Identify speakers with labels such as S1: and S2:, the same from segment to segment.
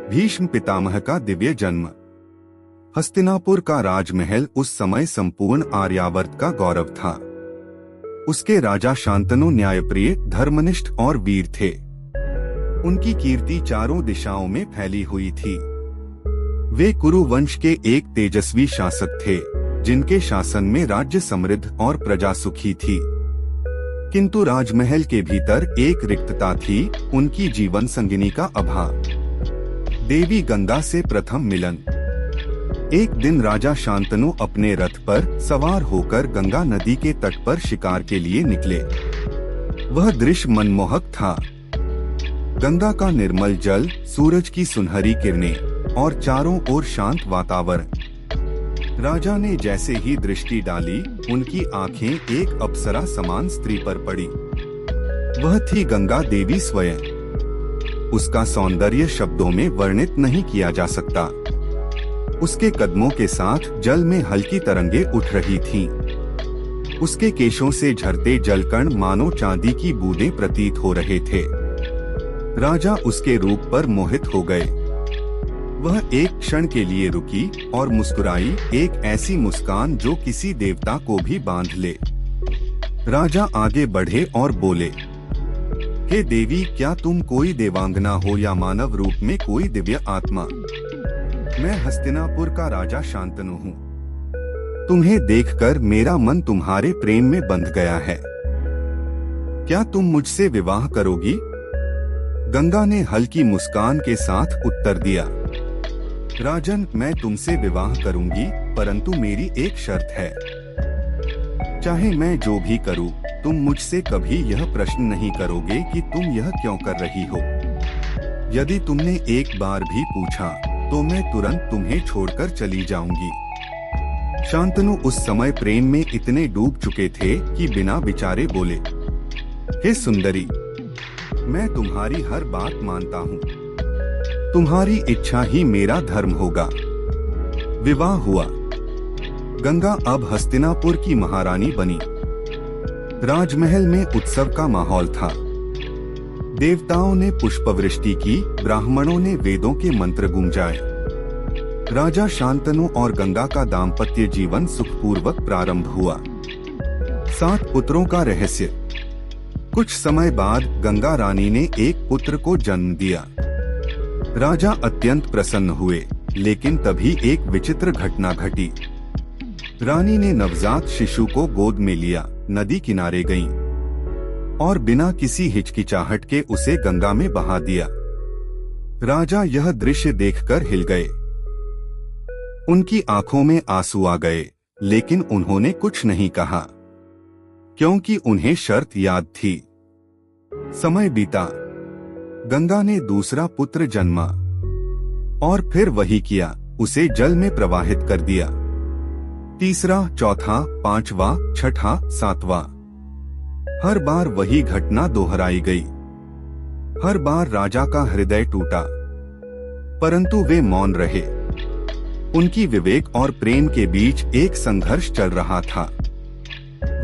S1: भीष्म पितामह का दिव्य जन्म। हस्तिनापुर का राजमहल उस समय संपूर्ण आर्यावर्त का गौरव था। उसके राजा शांतनु न्यायप्रिय, धर्मनिष्ठ और वीर थे। उनकी कीर्ति चारों दिशाओं में फैली हुई थी। वे कुरु वंश के एक तेजस्वी शासक थे, जिनके शासन में राज्य समृद्ध और प्रजा सुखी थी। किंतु राजमहल के भीतर एक रिक्तता थी, उनकी जीवन संगिनी का अभाव। देवी गंगा से प्रथम मिलन। एक दिन राजा शांतनु अपने रथ पर सवार होकर गंगा नदी के तट पर शिकार के लिए निकले। वह दृश्य मनमोहक था। गंगा का निर्मल जल, सूरज की सुनहरी किरणें और चारों ओर शांत वातावरण। राजा ने जैसे ही दृष्टि डाली, उनकी आंखें एक अप्सरा समान स्त्री पर पड़ी। वह थी गंगा देवी स्वयं। उसका सौंदर्य शब्दों में वर्णित नहीं किया जा सकता। उसके कदमों के साथ जल में हल्की तरंगे उठ रही थीं। उसके केशों से झरते जलकण मानो चांदी की बूंदें प्रतीत हो रहे थे। राजा उसके रूप पर मोहित हो गए। वह एक क्षण के लिए रुकी और मुस्कुराई, एक ऐसी मुस्कान जो किसी देवता को भी बांध ले। राजा आगे बढ़े और बोले, हे देवी, क्या तुम कोई देवांगना हो या मानव रूप में कोई दिव्य आत्मा? मैं हस्तिनापुर का राजा शांतनु हूँ। तुम्हें देखकर मेरा मन तुम्हारे प्रेम में बंध गया है। क्या तुम मुझसे विवाह करोगी? गंगा ने हल्की मुस्कान के साथ उत्तर दिया, राजन, मैं तुमसे विवाह करूंगी, परंतु मेरी एक शर्त है। चाहे मैं जो भी करूं, तुम मुझसे कभी यह प्रश्न नहीं करोगे कि तुम यह क्यों कर रही हो। यदि तुमने एक बार भी पूछा, तो मैं तुरंत तुम्हें छोड़कर चली जाऊंगी। शांतनु उस समय प्रेम में इतने डूब चुके थे कि बिना विचारे बोले, हे सुंदरी, मैं तुम्हारी हर बात मानता हूँ। तुम्हारी इच्छा ही मेरा धर्म होगा। विवाह हुआ। गंगा अब हस्तिनापुर की महारानी बनी। राजमहल में उत्सव का माहौल था। देवताओं ने पुष्पवृष्टि की, ब्राह्मणों ने वेदों के मंत्र गुंजाए। राजा शांतनु और गंगा का दाम्पत्य जीवन सुखपूर्वक प्रारंभ हुआ। 7 पुत्रों का रहस्य। कुछ समय बाद गंगा रानी ने एक पुत्र को जन्म दिया। राजा अत्यंत प्रसन्न हुए, लेकिन तभी एक विचित्र घटना घटी। रानी ने नवजात शिशु को गोद में लिया, नदी किनारे गईं और बिना किसी हिचकिचाहट के उसे गंगा में बहा दिया। राजा यह दृश्य देखकर हिल गए। उनकी आंखों में आंसू आ गए, लेकिन उन्होंने कुछ नहीं कहा, क्योंकि उन्हें शर्त याद थी। समय बीता। गंगा ने दूसरा पुत्र जन्मा और फिर वही किया, उसे जल में प्रवाहित कर दिया। तीसरा, चौथा, 5वां, 6ठा, 7वां। हर बार वही घटना दोहराई गई। हर बार राजा का हृदय टूटा, परंतु वे मौन रहे। उनकी विवेक और प्रेम के बीच एक संघर्ष चल रहा था।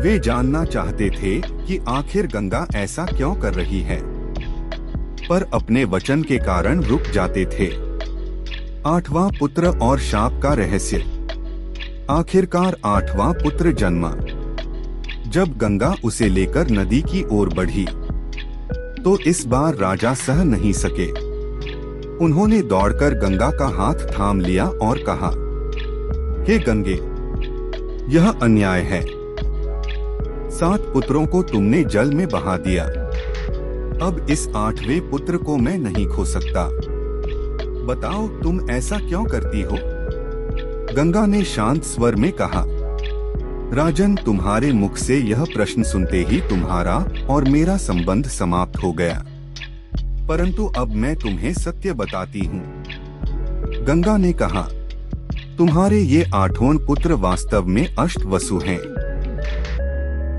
S1: वे जानना चाहते थे कि आखिर गंगा ऐसा क्यों कर रही है, पर अपने वचन के कारण रुक जाते थे। 8वां पुत्र और शाप का रहस्य। आखिरकार 8वां पुत्र जन्मा। जब गंगा उसे लेकर नदी की ओर बढ़ी, तो इस बार राजा सह नहीं सके। उन्होंने दौड़कर गंगा का हाथ थाम लिया और कहा, हे गंगे, यह अन्याय है। 7 पुत्रों को तुमने जल में बहा दिया। अब इस 8वें पुत्र को मैं नहीं खो सकता। बताओ, तुम ऐसा क्यों करती हो? गंगा ने शांत स्वर में कहा, राजन, तुम्हारे मुख से यह प्रश्न सुनते ही तुम्हारा और मेरा संबंध समाप्त हो गया। परंतु अब मैं तुम्हें सत्य बताती हूँ। गंगा ने कहा, तुम्हारे ये 8वां पुत्र वास्तव में अष्टवसु हैं।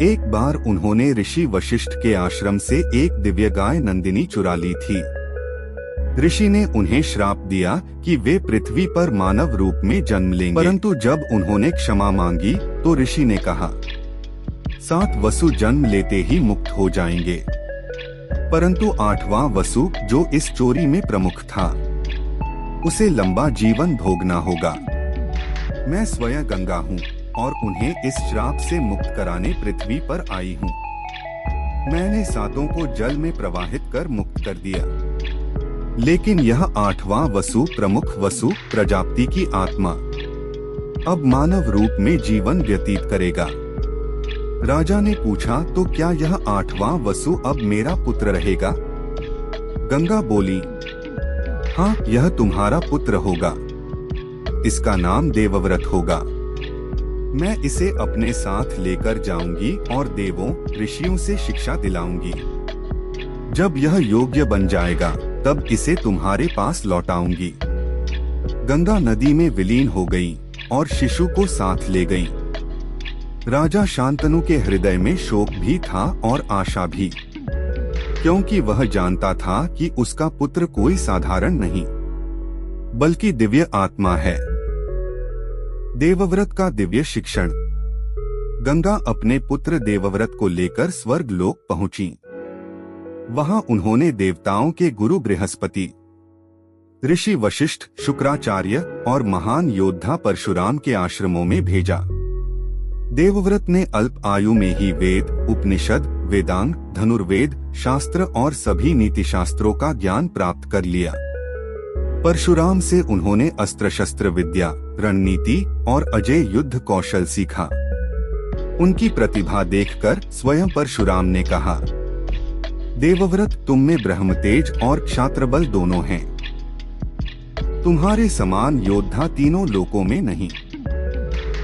S1: एक बार उन्होंने ऋषि वशिष्ठ के आश्रम से एक दिव्य गाय नंदिनी चुरा ली थी। ऋषि ने उन्हें श्राप दिया कि वे पृथ्वी पर मानव रूप में जन्म लेंगे। परंतु जब उन्होंने क्षमा मांगी, तो ऋषि ने कहा, 7 वसु जन्म लेते ही मुक्त हो जाएंगे। परंतु 8वां वसु, जो इस चोरी में प्रमुख था, उसे लंबा जीवन भोगना होगा। मैं स्वयं गंगा हूँ और उन्हें इस श्राप से मुक्त कराने पृथ्वी पर आई हूँ। मैंने सातों को जल में प्रवाहित कर मुक्त कर दिया, लेकिन यह आठवां वसु, प्रमुख वसु प्रजापति की आत्मा अब मानव रूप में जीवन व्यतीत करेगा। राजा ने पूछा, तो क्या यह आठवां वसु अब मेरा पुत्र रहेगा? गंगा बोली, हाँ, यह तुम्हारा पुत्र होगा। इसका नाम देवव्रत होगा। मैं इसे अपने साथ लेकर जाऊंगी और देवों, ऋषियों से शिक्षा दिलाऊंगी। जब यह योग्य बन जाएगा तब इसे तुम्हारे पास लौटाऊंगी। गंगा नदी में विलीन हो गई और शिशु को साथ ले गई। राजा शांतनु के हृदय में शोक भी था और आशा भी, क्योंकि वह जानता था कि उसका पुत्र कोई साधारण नहीं बल्कि दिव्य आत्मा है। देवव्रत का दिव्य शिक्षण। गंगा अपने पुत्र देवव्रत को लेकर स्वर्ग लोक पहुंची। वहां उन्होंने देवताओं के गुरु बृहस्पति, ऋषि वशिष्ठ, शुक्राचार्य और महान योद्धा परशुराम के आश्रमों में भेजा। देवव्रत ने अल्प आयु में ही वेद, उपनिषद, वेदांग, धनुर्वेद, शास्त्र और सभी नीति शास्त्रों का ज्ञान प्राप्त कर लिया। परशुराम से उन्होंने अस्त्र शस्त्र विद्या, रणनीति और अजय युद्ध कौशल सीखा। उनकी प्रतिभा देखकर स्वयं परशुराम ने कहा, देवव्रत, तुम में ब्रह्मतेज और क्षात्रबल दोनों हैं। तुम्हारे समान योद्धा तीनों लोकों में नहीं।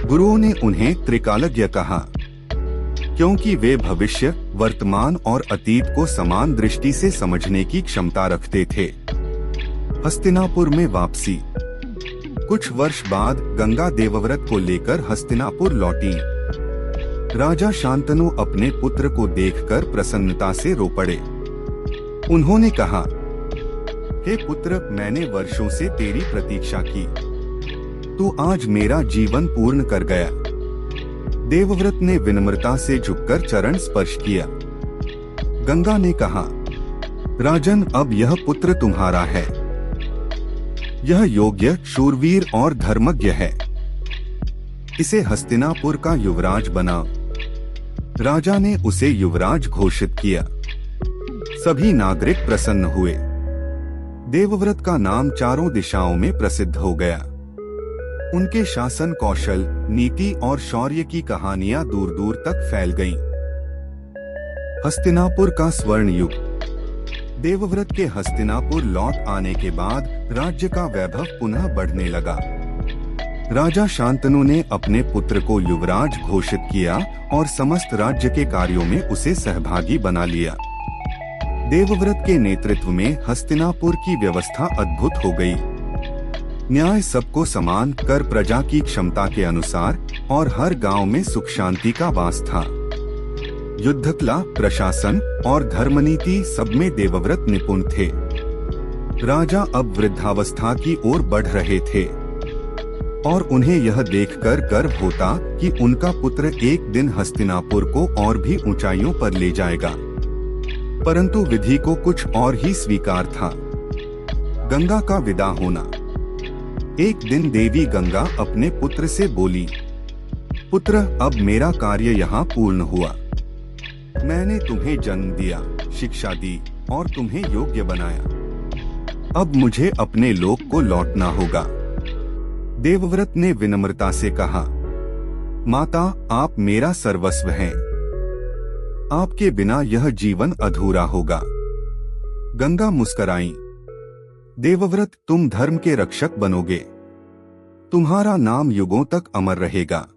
S1: गुरुओं ने उन्हें त्रिकालज्ञ कहा, क्योंकि वे भविष्य, वर्तमान और अतीत को समान दृष्टि से समझने की क्षमता रखते थे। हस्तिनापुर में वापसी। कुछ वर्ष बाद गंगा देवव्रत को लेकर हस्तिनापुर लौटी। राजा शांतनु अपने पुत्र को देखकर प्रसन्नता से रो पड़े। उन्होंने कहा, हे पुत्र, मैंने वर्षों से तेरी प्रतीक्षा की। तू आज मेरा जीवन पूर्ण कर गया। देवव्रत ने विनम्रता से झुककर चरण स्पर्श किया। गंगा ने कहा, राजन, अब यह पुत्र तुम्हारा है। यह योग्य, शूरवीर और धर्मज्ञ है। इसे हस्तिनापुर का युवराज बनाओ। राजा ने उसे युवराज घोषित किया। सभी नागरिक प्रसन्न हुए। देवव्रत का नाम चारों दिशाओं में प्रसिद्ध हो गया। उनके शासन कौशल, नीति और शौर्य की कहानियां दूर दूर तक फैल गईं। हस्तिनापुर का स्वर्ण युग। देवव्रत के हस्तिनापुर लौट आने के बाद राज्य का वैभव पुनः बढ़ने लगा। राजा शांतनु ने अपने पुत्र को युवराज घोषित किया और समस्त राज्य के कार्यों में उसे सहभागी बना लिया। देवव्रत के नेतृत्व में हस्तिनापुर की व्यवस्था अद्भुत हो गई। न्याय सबको समान, कर प्रजा की क्षमता के अनुसार और हर गांव में सुख शांति का वास था। युद्धकला, प्रशासन और धर्मनीति सब में देवव्रत निपुण थे। राजा अब वृद्धावस्था की ओर बढ़ रहे थे और उन्हें यह देखकर गर्व होता कि उनका पुत्र एक दिन हस्तिनापुर को और भी ऊंचाइयों पर ले जाएगा। परंतु विधि को कुछ और ही स्वीकार था। गंगा का विदा होना। एक दिन देवी गंगा अपने पुत्र से बोली, पुत्र, अब मेरा कार्य यहाँ पूर्ण हुआ। मैंने तुम्हें जन्म दिया, शिक्षा दी और तुम्हें योग्य बनाया। अब मुझे अपने लोक को लौटना होगा। देवव्रत ने विनम्रता से कहा, माता, आप मेरा सर्वस्व हैं। आपके बिना यह जीवन अधूरा होगा। गंगा मुस्कराई। देवव्रत, तुम धर्म के रक्षक बनोगे। तुम्हारा नाम युगों तक अमर रहेगा।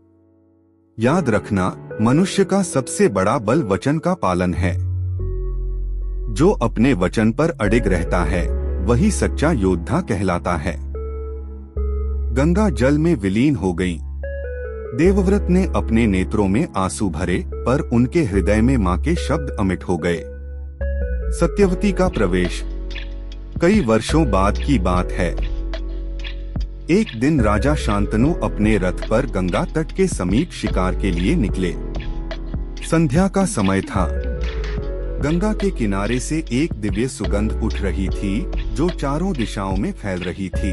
S1: याद रखना, मनुष्य का सबसे बड़ा बल वचन का पालन है। जो अपने वचन पर अडिग रहता है वही सच्चा योद्धा कहलाता है। गंगा जल में विलीन हो गई। देवव्रत ने अपने नेत्रों में आंसू भरे, पर उनके हृदय में मां के शब्द अमिट हो गए। सत्यवती का प्रवेश। कई वर्षों बाद की बात है। एक दिन राजा शांतनु अपने रथ पर गंगा तट के समीप शिकार के लिए निकले। संध्या का समय था। गंगा के किनारे से एक दिव्य सुगंध उठ रही थी जो चारों दिशाओं में फैल रही थी।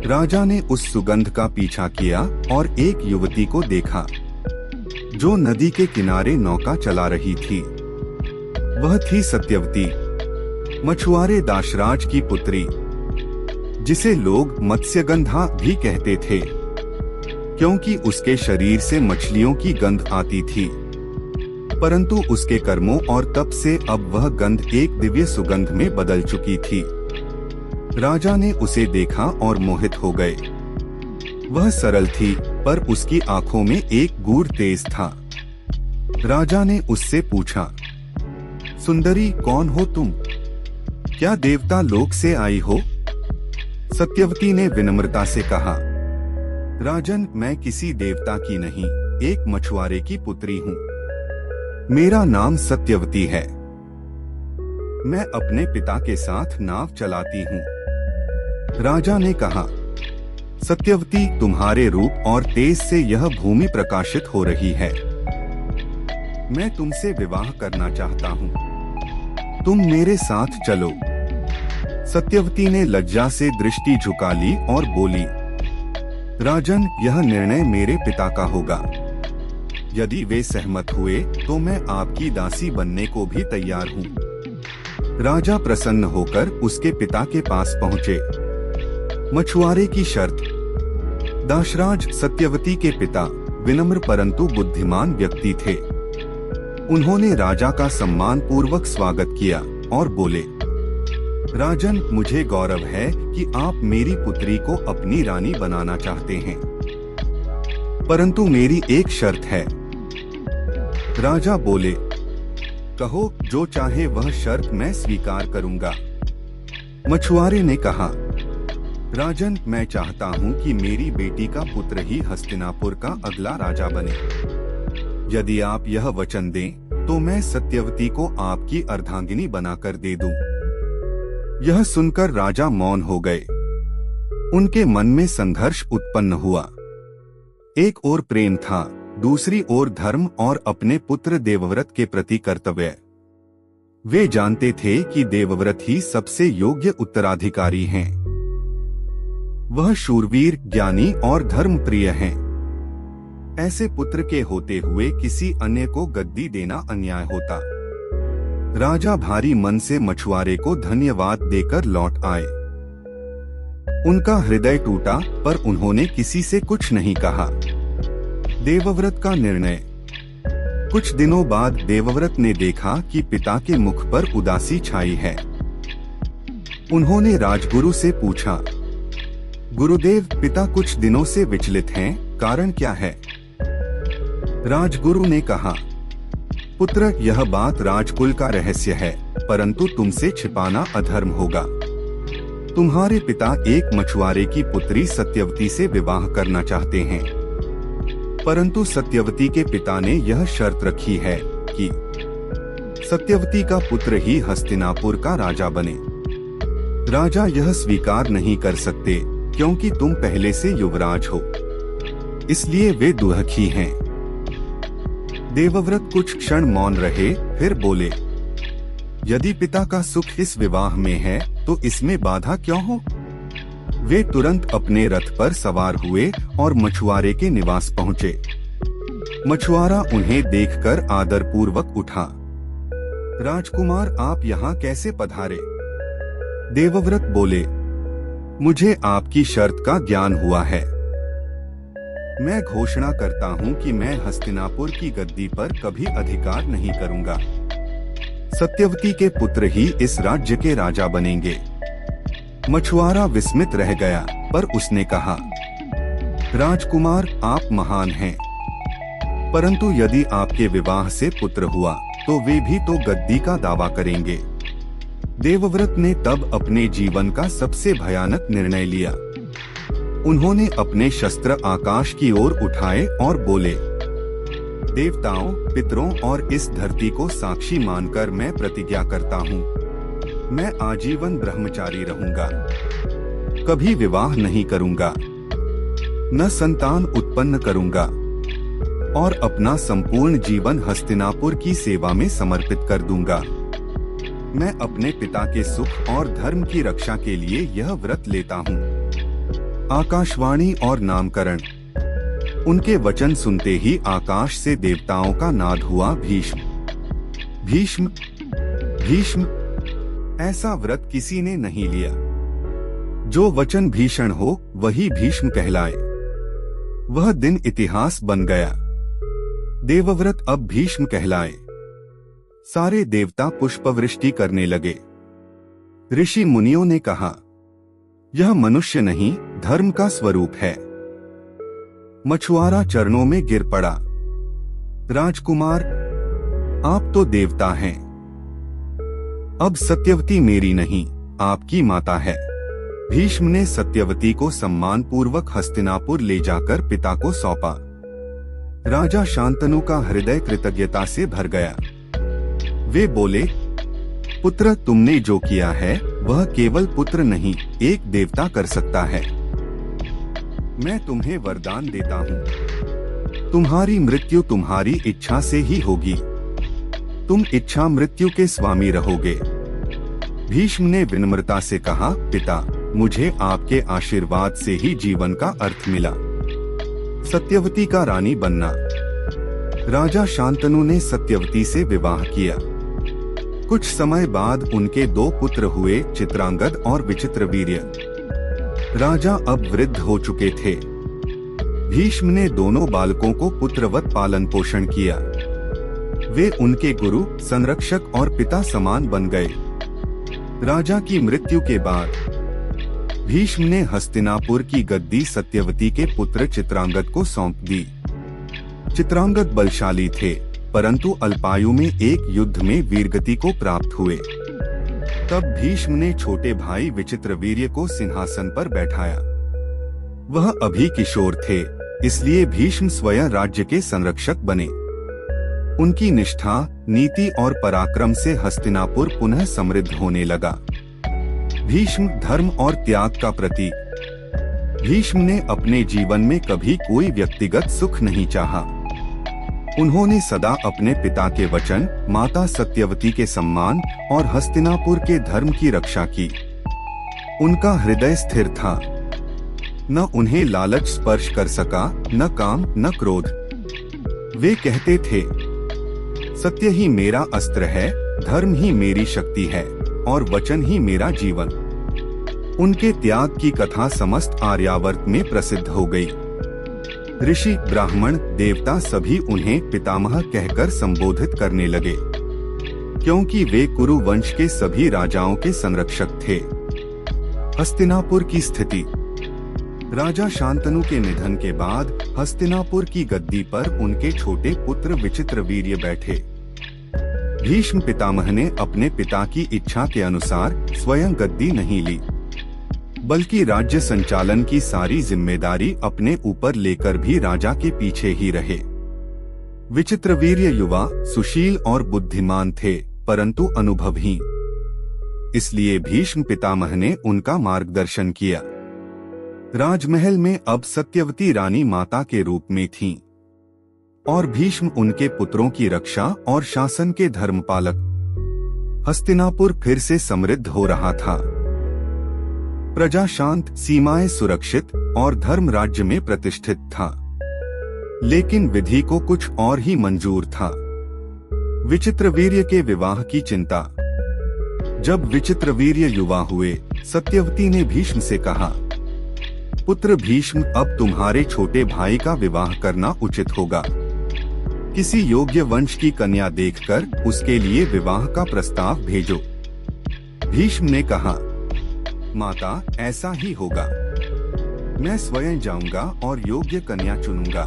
S1: राजा ने उस सुगंध का पीछा किया और एक युवती को देखा जो नदी के किनारे नौका चला रही थी। वह थी सत्यवती, मछुआरे दाशराज की पुत्री, जिसे लोग मत्स्यगंधा भी कहते थे क्योंकि उसके शरीर से मछलियों की गंध आती थी। परंतु उसके कर्मों और तप से अब वह गंध एक दिव्य सुगंध में बदल चुकी थी। राजा ने उसे देखा और मोहित हो गए। वह सरल थी पर उसकी आंखों में एक गूढ़ तेज था। राजा ने उससे पूछा, सुंदरी, कौन हो तुम? क्या देवता लोक से आई हो? सत्यवती ने विनम्रता से कहा, राजन, मैं किसी देवता की नहीं, एक मछुआरे की पुत्री हूँ। मेरा नाम सत्यवती है। मैं अपने पिता के साथ नाव चलाती हूँ। राजा ने कहा, सत्यवती, तुम्हारे रूप और तेज से यह भूमि प्रकाशित हो रही है। मैं तुमसे विवाह करना चाहता हूँ। तुम मेरे साथ चलो। सत्यवती ने लज्जा से दृष्टि झुका ली और बोली, राजन, यह निर्णय मेरे पिता का होगा। यदि वे सहमत हुए तो मैं आपकी दासी बनने को भी तैयार हूँ। राजा प्रसन्न होकर उसके पिता के पास पहुँचे। मछुआरे की शर्त। दाशराज सत्यवती के पिता विनम्र परंतु बुद्धिमान व्यक्ति थे। उन्होंने राजा का सम्मान पूर्वक स्वागत किया और बोले, राजन, मुझे गौरव है कि आप मेरी पुत्री को अपनी रानी बनाना चाहते हैं, परंतु मेरी एक शर्त है। राजा बोले, कहो, जो चाहे वह शर्त मैं स्वीकार करूंगा। मछुआरे ने कहा, राजन, मैं चाहता हूँ कि मेरी बेटी का पुत्र ही हस्तिनापुर का अगला राजा बने। यदि आप यह वचन दें तो मैं सत्यवती को आपकी अर्धांगिनी बनाकर दे दूं। यह सुनकर राजा मौन हो गए। उनके मन में संघर्ष उत्पन्न हुआ। एक ओर प्रेम था, दूसरी ओर धर्म और अपने पुत्र देवव्रत के प्रति कर्तव्य। वे जानते थे कि देवव्रत ही सबसे योग्य उत्तराधिकारी हैं। वह शूरवीर, ज्ञानी और धर्मप्रिय हैं। ऐसे पुत्र के होते हुए किसी अन्य को गद्दी देना अन्याय होता। राजा भारी मन से मछुआरे को धन्यवाद देकर लौट आए। उनका हृदय टूटा पर उन्होंने किसी से कुछ नहीं कहा। देवव्रत का निर्णय। कुछ दिनों बाद देवव्रत ने देखा कि पिता के मुख पर उदासी छाई है। उन्होंने राजगुरु से पूछा, गुरुदेव, पिता कुछ दिनों से विचलित हैं, कारण क्या है? राजगुरु ने कहा, पुत्र, यह बात राजकुल का रहस्य है, परंतु तुमसे छिपाना अधर्म होगा। तुम्हारे पिता एक मछुआरे की पुत्री सत्यवती से विवाह करना चाहते हैं, परंतु सत्यवती के पिता ने यह शर्त रखी है कि सत्यवती का पुत्र ही हस्तिनापुर का राजा बने। राजा यह स्वीकार नहीं कर सकते क्योंकि तुम पहले से युवराज हो, इसलिए वे दुखी हैं। देवव्रत कुछ क्षण मौन रहे, फिर बोले, यदि पिता का सुख इस विवाह में है तो इसमें बाधा क्यों हो? वे तुरंत अपने रथ पर सवार हुए और मछुआरे के निवास पहुँचे। मछुआरा उन्हें देखकर आदरपूर्वक उठा। राजकुमार, आप यहाँ कैसे पधारे? देवव्रत बोले, मुझे आपकी शर्त का ज्ञान हुआ है। मैं घोषणा करता हूँ कि मैं हस्तिनापुर की गद्दी पर कभी अधिकार नहीं करूँगा। सत्यवती के पुत्र ही इस राज्य के राजा बनेंगे। मछुआरा विस्मित रह गया, पर उसने कहा, राजकुमार, आप महान हैं, परंतु यदि आपके विवाह से पुत्र हुआ तो वे भी तो गद्दी का दावा करेंगे। देवव्रत ने तब अपने जीवन का सबसे भयानक निर्णय लिया। उन्होंने अपने शस्त्र आकाश की ओर उठाए और बोले, देवताओं, पितरों और इस धरती को साक्षी मानकर मैं प्रतिज्ञा करता हूँ, मैं आजीवन ब्रह्मचारी रहूंगा, कभी विवाह नहीं करूंगा, न संतान उत्पन्न करूंगा और अपना संपूर्ण जीवन हस्तिनापुर की सेवा में समर्पित कर दूंगा। मैं अपने पिता के सुख और धर्म की रक्षा के लिए यह व्रत लेता हूँ। आकाशवाणी और नामकरण। उनके वचन सुनते ही आकाश से देवताओं का नाद हुआ, भीष्म भीष्म भीष्म। ऐसा व्रत किसी ने नहीं लिया। जो वचन भीषण हो वही भीष्म कहलाए। वह दिन इतिहास बन गया। देवव्रत अब भीष्म कहलाए। सारे देवता पुष्पवृष्टि करने लगे। ऋषि मुनियों ने कहा, यह मनुष्य नहीं, धर्म का स्वरूप है। मछुआरा चरणों में गिर पड़ा। राजकुमार, आप तो देवता हैं। अब सत्यवती मेरी नहीं, आपकी माता है। भीष्म ने सत्यवती को सम्मान पूर्वक हस्तिनापुर ले जाकर पिता को सौंपा। राजा शांतनु का हृदय कृतज्ञता से भर गया। वे बोले, पुत्र, तुमने जो किया है वह केवल पुत्र नहीं, एक देवता कर सकता है। मैं तुम्हें वरदान देता हूँ, तुम्हारी मृत्यु तुम्हारी इच्छा से ही होगी। तुम इच्छा मृत्यु के स्वामी रहोगे। भीष्म ने विनम्रता से कहा, पिता, मुझे आपके आशीर्वाद से ही जीवन का अर्थ मिला। सत्यवती का रानी बनना। राजा शांतनु ने सत्यवती से विवाह किया। कुछ समय बाद उनके 2 पुत्र हुए, चित्रांगद और विचित्रवीर्य। राजा अब वृद्ध हो चुके थे। भीष्म ने दोनों बालकों को पुत्रवत पालन पोषण किया। वे उनके गुरु, संरक्षक और पिता समान बन गए। राजा की मृत्यु के बाद भीष्म ने हस्तिनापुर की गद्दी सत्यवती के पुत्र चित्रांगद को सौंप दी। चित्रांगद बलशाली थे, परंतु अल्पायु में एक युद्ध में वीरगति को प्राप्त हुए। तब भीष्म ने छोटे भाई विचित्रवीर्य को सिंहासन पर बैठाया। वह अभी किशोर थे, इसलिए भीष्म स्वयं राज्य के संरक्षक बने। उनकी निष्ठा, नीति और पराक्रम से हस्तिनापुर पुनः समृद्ध होने लगा। भीष्म धर्म और त्याग का प्रतीक। भीष्म ने अपने जीवन में कभी कोई व्यक्तिगत सुख नहीं चाहा। उन्होंने सदा अपने पिता के वचन, माता सत्यवती के सम्मान और हस्तिनापुर के धर्म की रक्षा की। उनका हृदय स्थिर था। न उन्हें लालच स्पर्श कर सका, न काम, न क्रोध। वे कहते थे, सत्य ही मेरा अस्त्र है, धर्म ही मेरी शक्ति है और वचन ही मेरा जीवन। उनके त्याग की कथा समस्त आर्यावर्त में प्रसिद्ध हो गई। ऋषि, ब्राह्मण, देवता सभी उन्हें पितामह कहकर संबोधित करने लगे, क्योंकि वे कुरु वंश के सभी राजाओं के संरक्षक थे। हस्तिनापुर की स्थिति। राजा शांतनु के निधन के बाद हस्तिनापुर की गद्दी पर उनके छोटे पुत्र विचित्रवीर्य बैठे। भीष्म पितामह ने अपने पिता की इच्छा के अनुसार स्वयं गद्दी नहीं ली, बल्कि राज्य संचालन की सारी जिम्मेदारी अपने ऊपर लेकर भी राजा के पीछे ही रहे। विचित्रवीर्य युवा, सुशील और बुद्धिमान थे, परंतु अनुभवहीन। इसलिए भीष्म पितामह ने उनका मार्गदर्शन किया। राजमहल में अब सत्यवती रानी माता के रूप में थीं, और भीष्म उनके पुत्रों की रक्षा और शासन के धर्मपालक। हस्तिनापुर फिर से समृद्ध हो रहा था। प्रजा शांत, सीमाएं सुरक्षित और धर्म राज्य में प्रतिष्ठित था। लेकिन विधि को कुछ और ही मंजूर था। विचित्रवीर्य के विवाह की चिंता। जब विचित्रवीर्य युवा हुए, सत्यवती ने भीष्म से कहा, पुत्र भीष्म, अब तुम्हारे छोटे भाई का विवाह करना उचित होगा। किसी योग्य वंश की कन्या देखकर उसके लिए विवाह का प्रस्ताव भेजो। भीष्म ने कहा, माता, ऐसा ही होगा। मैं स्वयं जाऊंगा और योग्य कन्या चुनूंगा।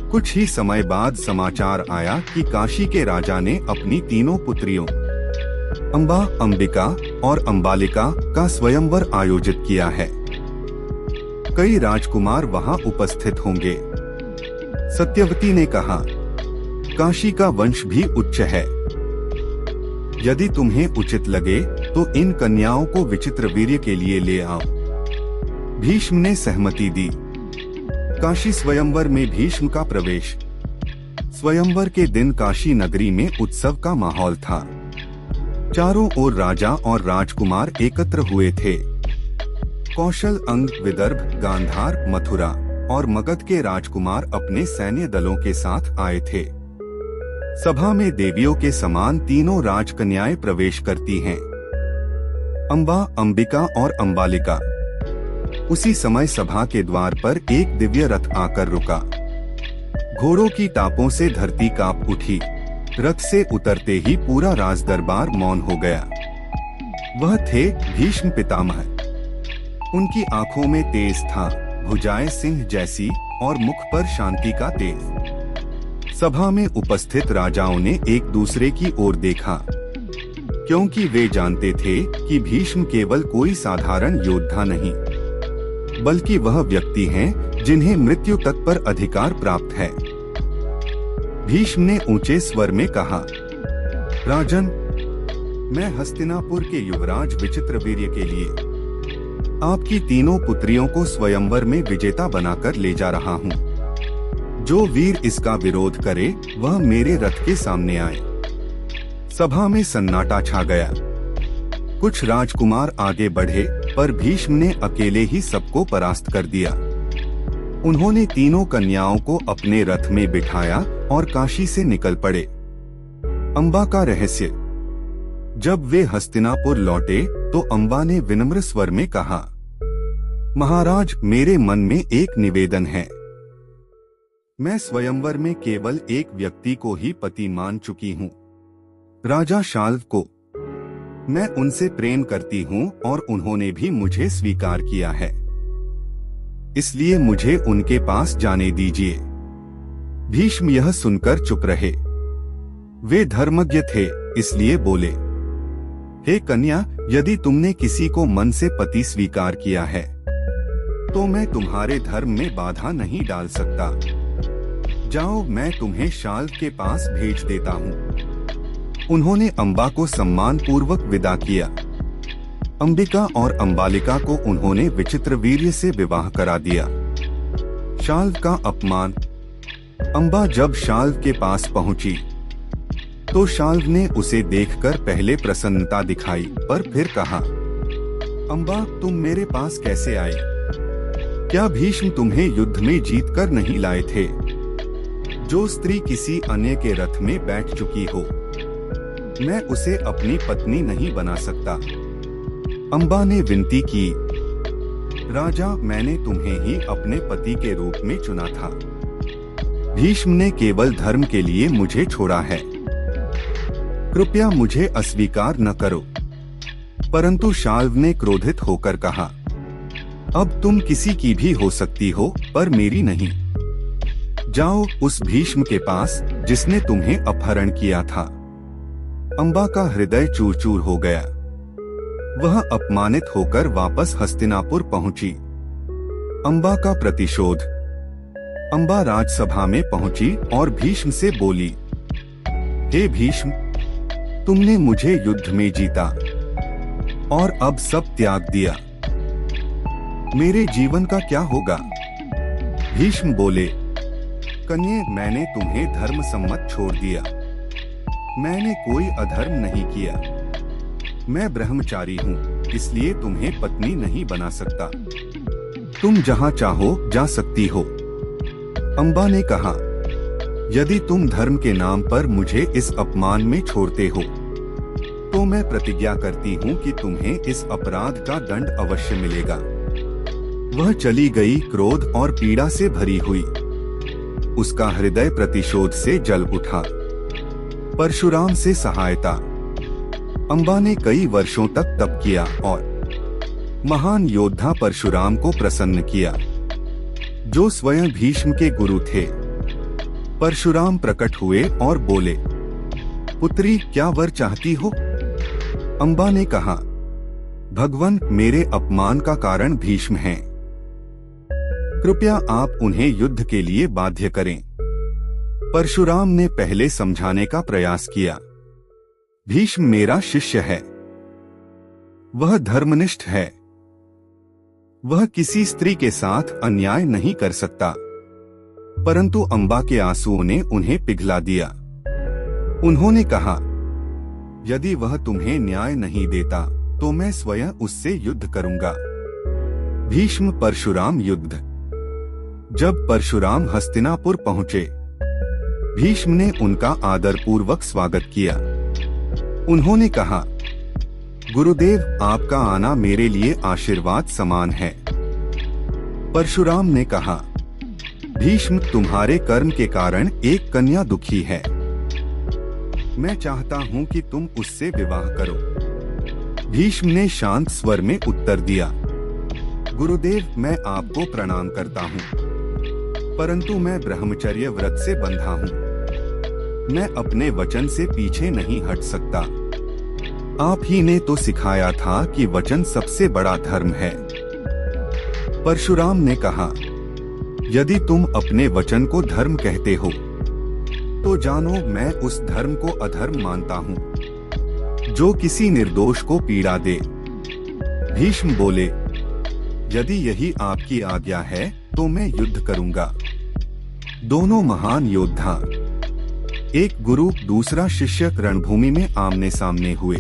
S1: कुछ ही समय बाद समाचार आया कि काशी के राजा ने अपनी तीनों पुत्रियों अंबा, अंबिका और अंबालिका का स्वयंवर आयोजित किया है। कई राजकुमार वहां उपस्थित होंगे। सत्यवती ने कहा, काशी का वंश भी उच्च है। यदि तुम्हें उचित लगे तो इन कन्याओं को विचित्रवीर्य के लिए ले आओ। भीष्म ने सहमति दी। काशी स्वयंवर में भीष्म का प्रवेश। स्वयंवर के दिन काशी नगरी में उत्सव का माहौल था। चारों ओर राजा और राजकुमार एकत्र हुए थे। कौशल, अंग, विदर्भ, गांधार, मथुरा और मगध के राजकुमार अपने सैन्य दलों के साथ आए थे। सभा में देवियों के समान तीनों राजकन्याएं प्रवेश करती हैं, अंबा, अंबिका और अंबालिका। उसी समय सभा के द्वार पर एक दिव्य रथ आकर रुका। घोड़ों की टापों से धरती कांप उठी। रथ से उतरते ही पूरा राज दरबार मौन हो गया। वह थे भीष्म पितामह। उनकी आंखों में तेज था, भुजाएं सिंह जैसी और मुख पर शांति का तेज। सभा में उपस्थित राजाओं ने एक दूसरे की ओर देखा, क्योंकि वे जानते थे कि भीष्म केवल कोई साधारण योद्धा नहीं, बल्कि वह व्यक्ति हैं जिन्हें मृत्यु तक पर अधिकार प्राप्त है। भीष्म ने ऊंचे स्वर में कहा, राजन, मैं हस्तिनापुर के युवराज विचित्रवीर्य के लिए आपकी तीनों पुत्रियों को स्वयंवर में विजेता बनाकर ले जा रहा हूँ। जो वीर इसका विरोध करे वह मेरे रथ के सामने आए। सभा में सन्नाटा छा गया। कुछ राजकुमार आगे बढ़े, पर भीष्म ने अकेले ही सबको परास्त कर दिया। उन्होंने तीनों कन्याओं को अपने रथ में बिठाया और काशी से निकल पड़े। अंबा का रहस्य। जब वे हस्तिनापुर लौटे तो अंबा ने विनम्र स्वर में कहा, महाराज, मेरे मन में एक निवेदन है। मैं स्वयंवर में केवल एक व्यक्ति को ही पति मान चुकी हूँ, राजा शाल्व को। मैं उनसे प्रेम करती हूँ और उन्होंने भी मुझे स्वीकार किया है, इसलिए मुझे उनके पास जाने दीजिए। भीष्म यह सुनकर चुप रहे। वे धर्मज्ञ थे, इसलिए बोले, हे कन्या, यदि तुमने किसी को मन से पति स्वीकार किया है तो मैं तुम्हारे धर्म में बाधा नहीं डाल सकता। जाओ, मैं तुम्हें शाल्व के पास भेज देता हूँ। उन्होंने अंबा को सम्मान पूर्वक विदा किया। अंबिका और अंबालिका को उन्होंने विचित्रवीर्य से विवाह करा दिया। शाल्व का अपमान। अंबा जब शाल्व के पास पहुंची तो शाल्व ने उसे देखकर पहले प्रसन्नता दिखाई, पर फिर कहा, अंबा, तुम मेरे पास कैसे आई? क्या भीष्म तुम्हें युद्ध में जीत कर नहीं लाए थे? जो स्त्री किसी अन्य के रथ में बैठ चुकी हो, मैं उसे अपनी पत्नी नहीं बना सकता। अंबा ने विनती की, राजा, मैंने तुम्हें ही अपने पति के रूप में चुना था। भीष्म ने केवल धर्म के लिए मुझे छोड़ा है। कृपया मुझे अस्वीकार न करो। परंतु शाल्व ने क्रोधित होकर कहा, अब तुम किसी की भी हो सकती हो, पर मेरी नहीं। जाओ उस भीष्म के पास जिसने तुम्हें अपहरण किया था। अंबा का हृदय चूर चूर हो गया। वह अपमानित होकर वापस हस्तिनापुर पहुंची। अंबा का प्रतिशोध। अंबा राजसभा में पहुंची और भीष्म से बोली, हे भीष्म, तुमने मुझे युद्ध में जीता और अब सब त्याग दिया। मेरे जीवन का क्या होगा? भीष्म बोले, कन्ये, मैंने तुम्हें धर्म सम्मत छोड़ दिया। मैंने कोई अधर्म नहीं किया। मैं ब्रह्मचारी हूँ, इसलिए तुम्हें पत्नी नहीं बना सकता। तुम जहाँ चाहो जा सकती हो। अंबा ने कहा, यदि तुम धर्म के नाम पर मुझे इस अपमान में छोड़ते हो तो मैं प्रतिज्ञा करती हूँ कि तुम्हें इस अपराध का दंड अवश्य मिलेगा। वह चली गई, क्रोध और पीड़ा से भरी हुई। उसका हृदय प्रतिशोध से जल उठा। परशुराम से सहायता। अंबा ने कई वर्षों तक तप किया और महान योद्धा परशुराम को प्रसन्न किया, जो स्वयं भीष्म के गुरु थे। परशुराम प्रकट हुए और बोले, पुत्री, क्या वर चाहती हो? अंबा ने कहा, भगवान, मेरे अपमान का कारण भीष्म हैं। कृपया आप उन्हें युद्ध के लिए बाध्य करें। परशुराम ने पहले समझाने का प्रयास किया। भीष्म मेरा शिष्य है। वह धर्मनिष्ठ है। वह किसी स्त्री के साथ अन्याय नहीं कर सकता। परंतु अंबा के आंसुओं ने उन्हें पिघला दिया। उन्होंने कहा, यदि वह तुम्हें न्याय नहीं देता तो मैं स्वयं उससे युद्ध करूंगा। भीष्म परशुराम युद्ध। जब परशुराम हस्तिनापुर पहुंचे, भीष्म ने उनका आदरपूर्वक स्वागत किया। उन्होंने कहा, गुरुदेव, आपका आना मेरे लिए आशीर्वाद समान है। परशुराम ने कहा, भीष्म, तुम्हारे कर्म के कारण एक कन्या दुखी है। मैं चाहता हूं कि तुम उससे विवाह करो। भीष्म ने शांत स्वर में उत्तर दिया, गुरुदेव, मैं आपको प्रणाम करता हूं, परंतु मैं ब्रह्मचर्य व्रत से बंधा हूं। मैं अपने वचन से पीछे नहीं हट सकता। आप ही ने तो सिखाया था कि वचन सबसे बड़ा धर्म है। परशुराम ने कहा, यदि तुम अपने वचन को धर्म कहते हो, तो जानो मैं उस धर्म को अधर्म मानता हूँ जो किसी निर्दोष को पीड़ा दे। भीष्म बोले, यदि यही आपकी आज्ञा है तो मैं युद्ध करूंगा। दोनों महान योद्धा, एक गुरु दूसरा शिष्य, रणभूमि में आमने सामने हुए।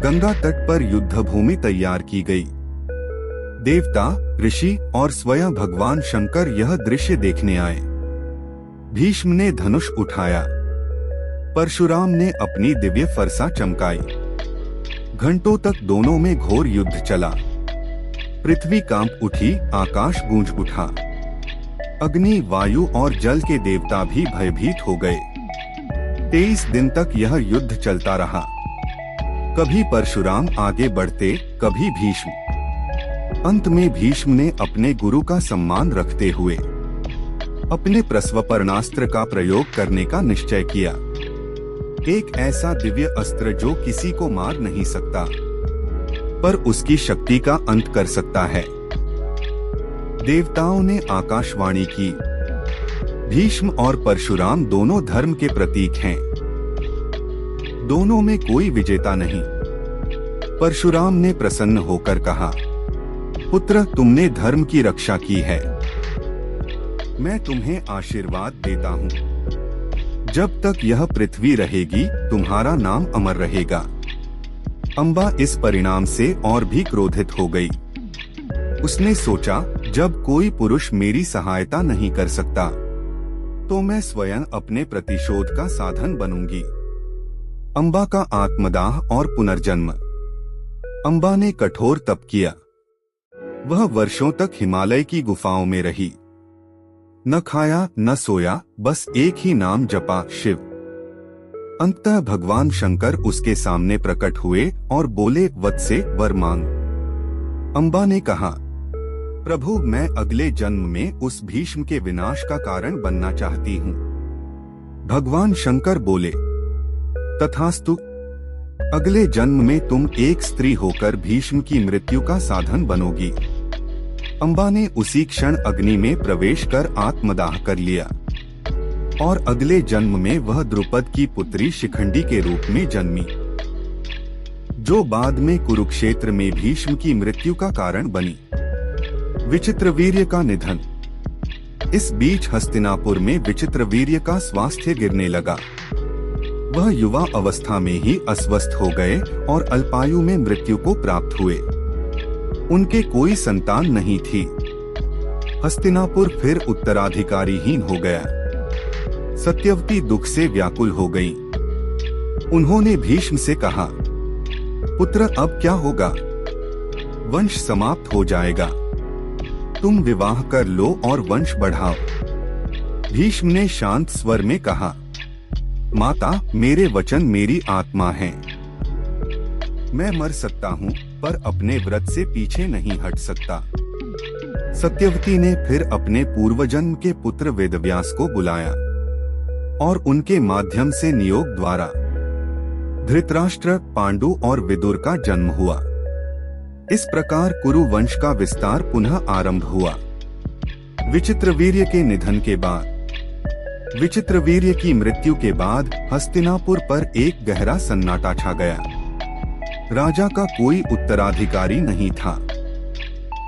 S1: गंगा तट पर युद्ध भूमि तैयार की गई। देवता, ऋषि और स्वयं भगवान शंकर यह दृश्य देखने आए। भीष्म ने धनुष उठाया, परशुराम ने अपनी दिव्य फरसा चमकाई। घंटों तक दोनों में घोर युद्ध चला। पृथ्वी कांप उठी, आकाश गूंज उठा। अग्नि, वायु और जल के देवता भी भयभीत हो गए। 23 दिन तक यह युद्ध चलता रहा। कभी परशुराम आगे बढ़ते, कभी भीष्म। अंत में भीष्म ने अपने गुरु का सम्मान रखते हुए अपने प्रस्वपर्णास्त्र का प्रयोग करने का निश्चय किया। एक ऐसा दिव्य अस्त्र जो किसी को मार नहीं सकता, पर उसकी शक्ति का अंत कर सकता है। देवताओं ने आकाशवाणी की, भीष्म और परशुराम दोनों धर्म के प्रतीक हैं। दोनों में कोई विजेता नहीं। परशुराम ने प्रसन्न होकर कहा, पुत्र, तुमने धर्म की रक्षा की है। मैं तुम्हें आशीर्वाद देता हूँ। जब तक यह पृथ्वी रहेगी, तुम्हारा नाम अमर रहेगा। अंबा इस परिणाम से और भी क्रोधित हो गई। उसने सोचा, जब कोई पुरुष मेरी सहायता नहीं कर सकता, तो मैं स्वयं अपने प्रतिशोध का साधन बनूंगी। अंबा का आत्मदाह और पुनर्जन्म। अंबा ने कठोर तप किया। वह वर्षों तक हिमालय की गुफाओं में रही। न खाया न सोया, बस एक ही नाम जपा, शिव। अंततः भगवान शंकर उसके सामने प्रकट हुए और बोले, वत्से, वर मांग। अंबा ने कहा, प्रभु, मैं अगले जन्म में उस भीष्म के विनाश का कारण बनना चाहती हूँ। भगवान शंकर बोले, तथास्तु। अगले जन्म में तुम एक स्त्री होकर भीष्म की मृत्यु का साधन बनोगी। अंबा ने उसी क्षण अग्नि में प्रवेश कर आत्मदाह कर लिया और अगले जन्म में वह द्रुपद की पुत्री शिखंडी के रूप में जन्मी, जो बाद में कुरुक्षेत्र में भीष्म की मृत्यु का कारण बनी। विचित्रवीर्य का निधन। इस बीच हस्तिनापुर में विचित्रवीर्य का स्वास्थ्य गिरने लगा। वह युवा अवस्था में ही अस्वस्थ हो गए और अल्पायु में मृत्यु को प्राप्त हुए। उनके कोई संतान नहीं थी। हस्तिनापुर फिर उत्तराधिकारीहीन हो गया। सत्यवती दुख से व्याकुल हो गई। उन्होंने भीष्म से कहा, पुत्र, अब क्या होगा? वंश समाप्त हो जाएगा। तुम विवाह कर लो और वंश बढ़ाओ। भीष्म ने शांत स्वर में कहा, माता, मेरे वचन मेरी आत्मा है। मैं मर सकता हूँ, पर अपने व्रत से पीछे नहीं हट सकता। सत्यवती ने फिर अपने पूर्वजन्म के पुत्र वेदव्यास को बुलाया और उनके माध्यम से नियोग द्वारा धृतराष्ट्र, पांडु और विदुर का जन्म हुआ। इस प्रकार कुरु वंश का विस्तार पुनः आरंभ हुआ। विचित्रवीर्य के निधन के बाद, विचित्रवीर्य की मृत्यु के बाद हस्तिनापुर पर एक गहरा सन्नाटा छा गया। राजा का कोई उत्तराधिकारी नहीं था।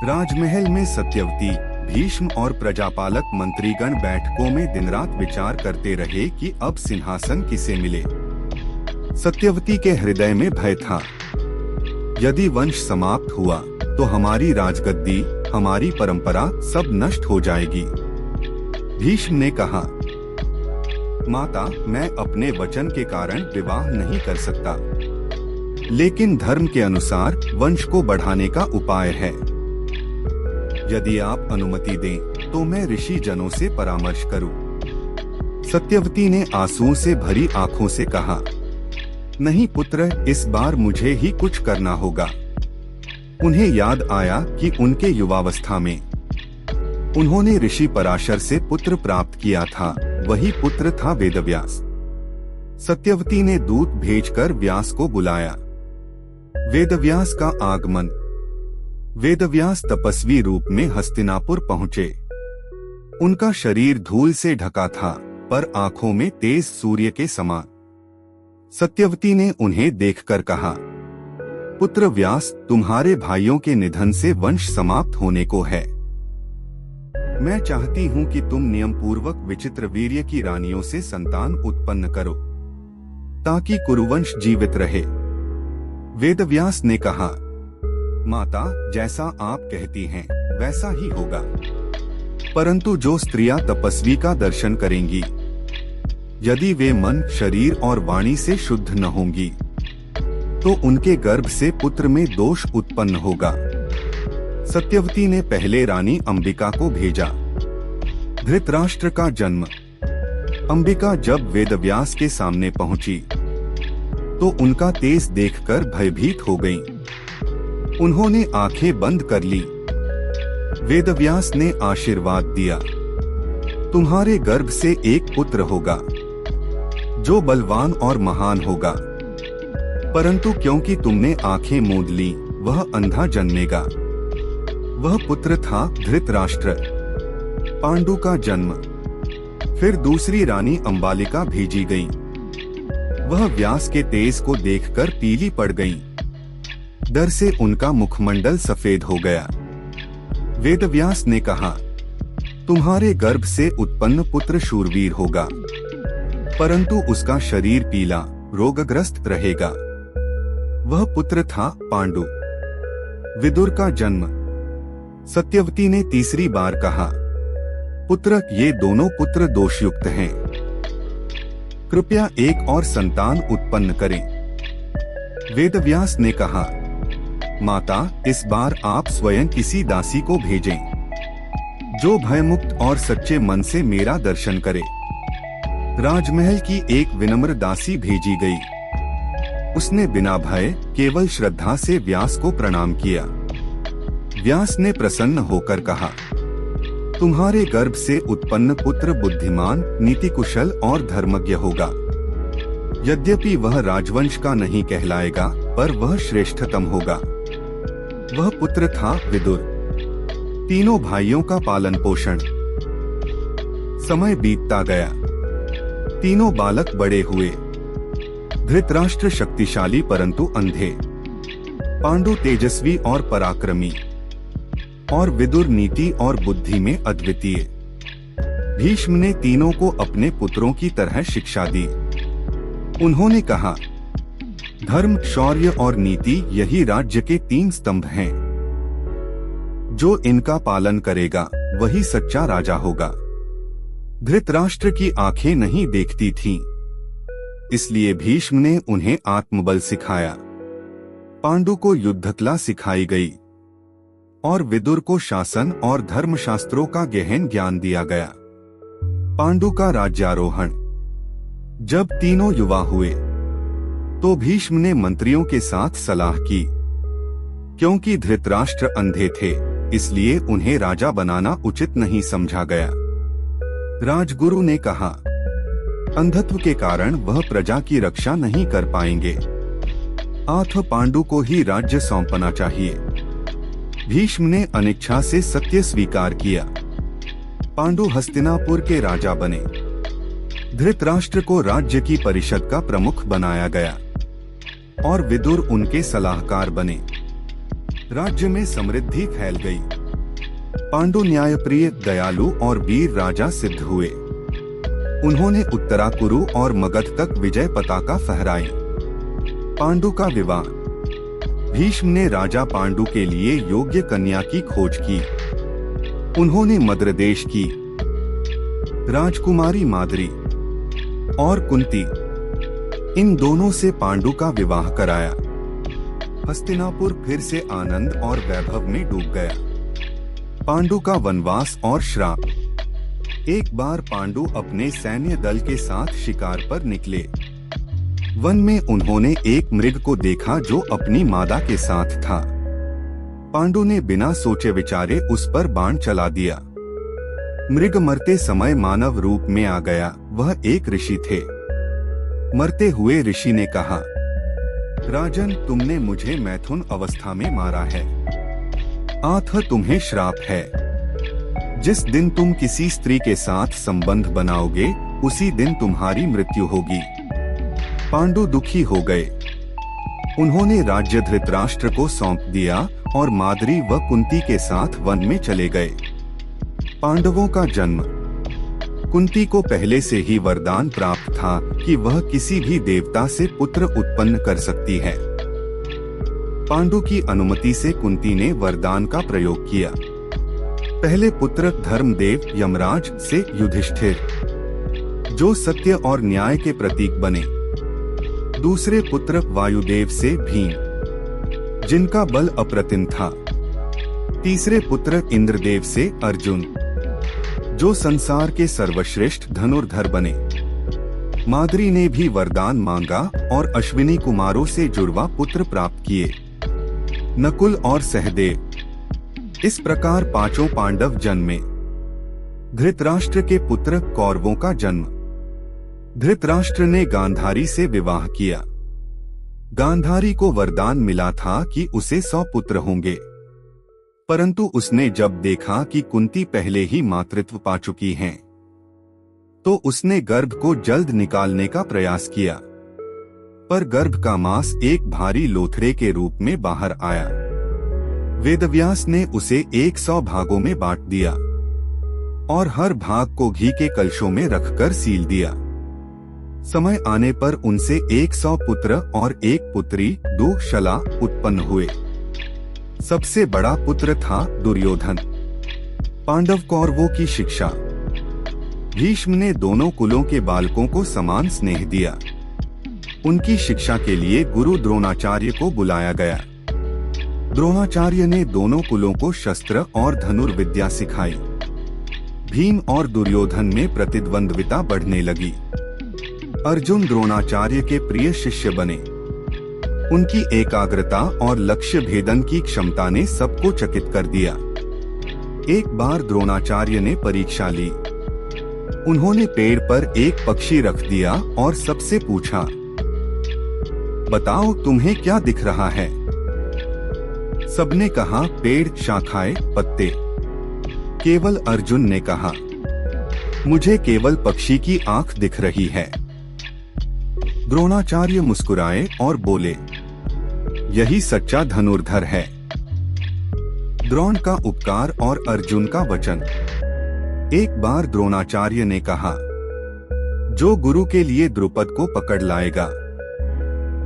S1: राजमहल में सत्यवती, भीष्म और प्रजापालक मंत्रीगण बैठकों में दिन रात विचार करते रहे कि अब सिंहासन किसे मिले। सत्यवती के हृदय में भय था। यदि वंश समाप्त हुआ तो हमारी राजगद्दी, हमारी परंपरा सब नष्ट हो जाएगी। भीष्म ने कहा, माता, मैं अपने वचन के कारण विवाह नहीं कर सकता, लेकिन धर्म के अनुसार वंश को बढ़ाने का उपाय है। यदि आप अनुमति दें तो मैं ऋषि जनों से परामर्श करूं। सत्यवती ने आंसुओं से भरी आंखों से कहा, नहीं पुत्र, इस बार मुझे ही कुछ करना होगा। उन्हें याद आया कि उनके युवावस्था में उन्होंने ऋषि पराशर से पुत्र प्राप्त किया था, वही पुत्र था वेदव्यास। सत्यवती ने दूत भेजकर व्यास को बुलाया। वेदव्यास का आगमन। वेदव्यास तपस्वी रूप में हस्तिनापुर पहुँचे। उनका शरीर धूल से ढका था, पर आंखों में तेज सूर्य के समान। सत्यवती ने उन्हें देखकर कहा, पुत्र व्यास, तुम्हारे भाइयों के निधन से वंश समाप्त होने को है। मैं चाहती हूँ कि तुम नियम पूर्वक विचित्र वीर्य की रानियों से संतान उत्पन्न करो, ताकि कुरुवंश जीवित रहे। वेदव्यास ने कहा, माता, जैसा आप कहती हैं वैसा ही होगा, परंतु जो स्त्रियां तपस्वी का दर्शन करेंगी, यदि वे मन, शरीर और वाणी से शुद्ध न होंगी, तो उनके गर्भ से पुत्र में दोष उत्पन्न होगा। सत्यवती ने पहले रानी अंबिका को भेजा। धृतराष्ट्र का जन्म। अंबिका जब वेदव्यास के सामने पहुंची तो उनका तेज देखकर भयभीत हो गईं। उन्होंने आंखें बंद कर ली। वेदव्यास ने आशीर्वाद दिया, तुम्हारे गर्भ से एक पुत्र होगा जो बलवान और महान होगा, परंतु क्योंकि तुमने आंखें मूंद ली, वह अंधा जन्मेगा। वह पुत्र था धृतराष्ट्र। पांडु का जन्म। फिर दूसरी रानी अंबालिका भेजी गई। वह व्यास के तेज को देखकर पीली पड़ गईं। डर से उनका मुखमंडल सफेद हो गया। वेदव्यास ने कहा, तुम्हारे गर्भ से उत्पन्न पुत्र शूरवीर होगा, परंतु उसका शरीर पीला, रोगग्रस्त रहेगा। वह पुत्र था पांडु। विदुर का जन्म। सत्यवती ने तीसरी बार कहा, पुत्र, ये दोनों पुत्र दोषयुक्त हैं, कृपया एक और संतान उत्पन्न करें। वेदव्यास ने कहा, माता, इस बार आप स्वयं किसी दासी को भेजें, जो भयमुक्त और सच्चे मन से मेरा दर्शन करे। राजमहल की एक विनम्र दासी भेजी गई। उसने बिना भय, केवल श्रद्धा से व्यास को प्रणाम किया। व्यास ने प्रसन्न होकर कहा, तुम्हारे गर्भ से उत्पन्न पुत्र बुद्धिमान, नीतिकुशल और धर्मज्ञ होगा। यद्यपि वह राजवंश का नहीं कहलाएगा, पर वह श्रेष्ठतम होगा। वह पुत्र था विदुर। तीनों भाइयों का पालन पोषण। समय बीतता गया। तीनों बालक बड़े हुए। धृतराष्ट्र शक्तिशाली परंतु अंधे, पांडु तेजस्वी और पराक्रमी, और विदुर नीति और बुद्धि में अद्वितीय। भीष्म ने तीनों को अपने पुत्रों की तरह शिक्षा दी। उन्होंने कहा, धर्म, शौर्य और नीति यही राज्य के 3 स्तंभ हैं। जो इनका पालन करेगा वही सच्चा राजा होगा। धृतराष्ट्र की आंखें नहीं देखती थीं, इसलिए भीष्म ने उन्हें आत्मबल सिखाया। पांडु को युद्धकला सिखाई गई और विदुर को शासन और धर्मशास्त्रों का गहन ज्ञान दिया गया। पांडु का राज्यारोहण। जब तीनों युवा हुए तो भीष्म ने मंत्रियों के साथ सलाह की। क्योंकि धृतराष्ट्र अंधे थे, इसलिए उन्हें राजा बनाना उचित नहीं समझा गया। राजगुरु ने कहा, अंधत्व के कारण वह प्रजा की रक्षा नहीं कर पाएंगे, अतः पांडु को ही राज्य सौंपना चाहिए। भीष्म ने अनिच्छा से सत्य स्वीकार किया। पांडु हस्तिनापुर के राजा बने। धृतराष्ट्र को राज्य की परिषद का प्रमुख बनाया गया और विदुर उनके सलाहकार बने। राज्य में समृद्धि फैल गई। पांडु न्यायप्रिय, दयालु और वीर राजा सिद्ध हुए। उन्होंने उत्तराकुरु और मगध तक विजय पताका फहराई। पांडु का विवाह। भीष्म ने राजा पांडु के लिए योग्य कन्या की खोज की। उन्होंने मद्रदेश की राजकुमारी माद्री और कुंती, इन दोनों से पांडु का विवाह कराया। हस्तिनापुर फिर से आनंद और वैभव में डूब गया। पांडु का वनवास और श्राप। एक बार पांडु अपने सैन्य दल के साथ शिकार पर निकले। वन में उन्होंने एक मृग को देखा जो अपनी मादा के साथ था। पांडु ने बिना सोचे विचारे उस पर बाण चला दिया। मृग मरते समय मानव रूप में आ गया। वह एक ऋषि थे। मरते हुए ऋषि ने कहा, राजन, तुमने मुझे मैथुन अवस्था में मारा है। अतः तुम्हें श्राप है। जिस दिन तुम किसी स्त्री के साथ संबंध बनाओगे उसी दिन तुम्हारी मृत्यु होगी। पांडु दुखी हो गए। उन्होंने राज्य धृतराष्ट्र को सौंप दिया और माद्री व कुंती के साथ वन में चले गए। पांडवों का जन्म। कुंती को पहले से ही वरदान प्राप्त था कि वह किसी भी देवता से पुत्र उत्पन्न कर सकती है। पांडु की अनुमति से कुंती ने वरदान का प्रयोग किया। पहले पुत्र धर्मदेव यमराज से युधिष्ठिर, जो सत्य और न्याय के प्रतीक बने। दूसरे पुत्र वायुदेव से भीम, जिनका बल अप्रतिम था। तीसरे पुत्र इंद्रदेव से अर्जुन, जो संसार के सर्वश्रेष्ठ धनुर्धर बने। माद्री ने भी वरदान मांगा और अश्विनी कुमारों से जुड़वा पुत्र प्राप्त किए, नकुल और सहदेव। इस प्रकार पांचों पांडव जन्मे। धृतराष्ट्र के पुत्र कौरवों का जन्म। धृतराष्ट्र ने गांधारी से विवाह किया। गांधारी को वरदान मिला था कि उसे 100 पुत्र होंगे, परंतु उसने जब देखा कि कुंती पहले ही मातृत्व पा चुकी हैं, तो उसने गर्भ को जल्द निकालने का प्रयास किया। पर गर्भ का मांस एक भारी लोथड़े के रूप में बाहर आया। वेदव्यास ने उसे 100 भागों में बांट दिया और हर भाग को घी के कलशों में रखकर सील दिया। समय आने पर उनसे 100 पुत्र और एक पुत्री, 2 शला उत्पन्न हुए। सबसे बड़ा पुत्र था दुर्योधन। पांडव कौरवों की शिक्षा। भीष्म ने दोनों कुलों के बालकों को समान स्नेह दिया। उनकी शिक्षा के लिए गुरु द्रोणाचार्य को बुलाया गया। द्रोणाचार्य ने दोनों कुलों को शस्त्र और धनुर्विद्या सिखाई। भीम और दुर्योधन में प्रतिद्वंद्विता बढ़ने लगी। अर्जुन द्रोणाचार्य के प्रिय शिष्य बने। उनकी एकाग्रता और लक्ष्य भेदन की क्षमता ने सबको चकित कर दिया। एक बार द्रोणाचार्य ने परीक्षा ली। उन्होंने पेड़ पर एक पक्षी रख दिया और सबसे पूछा, बताओ तुम्हें क्या दिख रहा है? सबने कहा, पेड़, शाखाएं, पत्ते। केवल अर्जुन ने कहा, मुझे केवल पक्षी की आंख दिख रही है। द्रोणाचार्य मुस्कुराए और बोले, यही सच्चा धनुर्धर है। द्रोण का उपकार और अर्जुन का वचन। एक बार द्रोणाचार्य ने कहा, जो गुरु के लिए द्रुपद को पकड़ लाएगा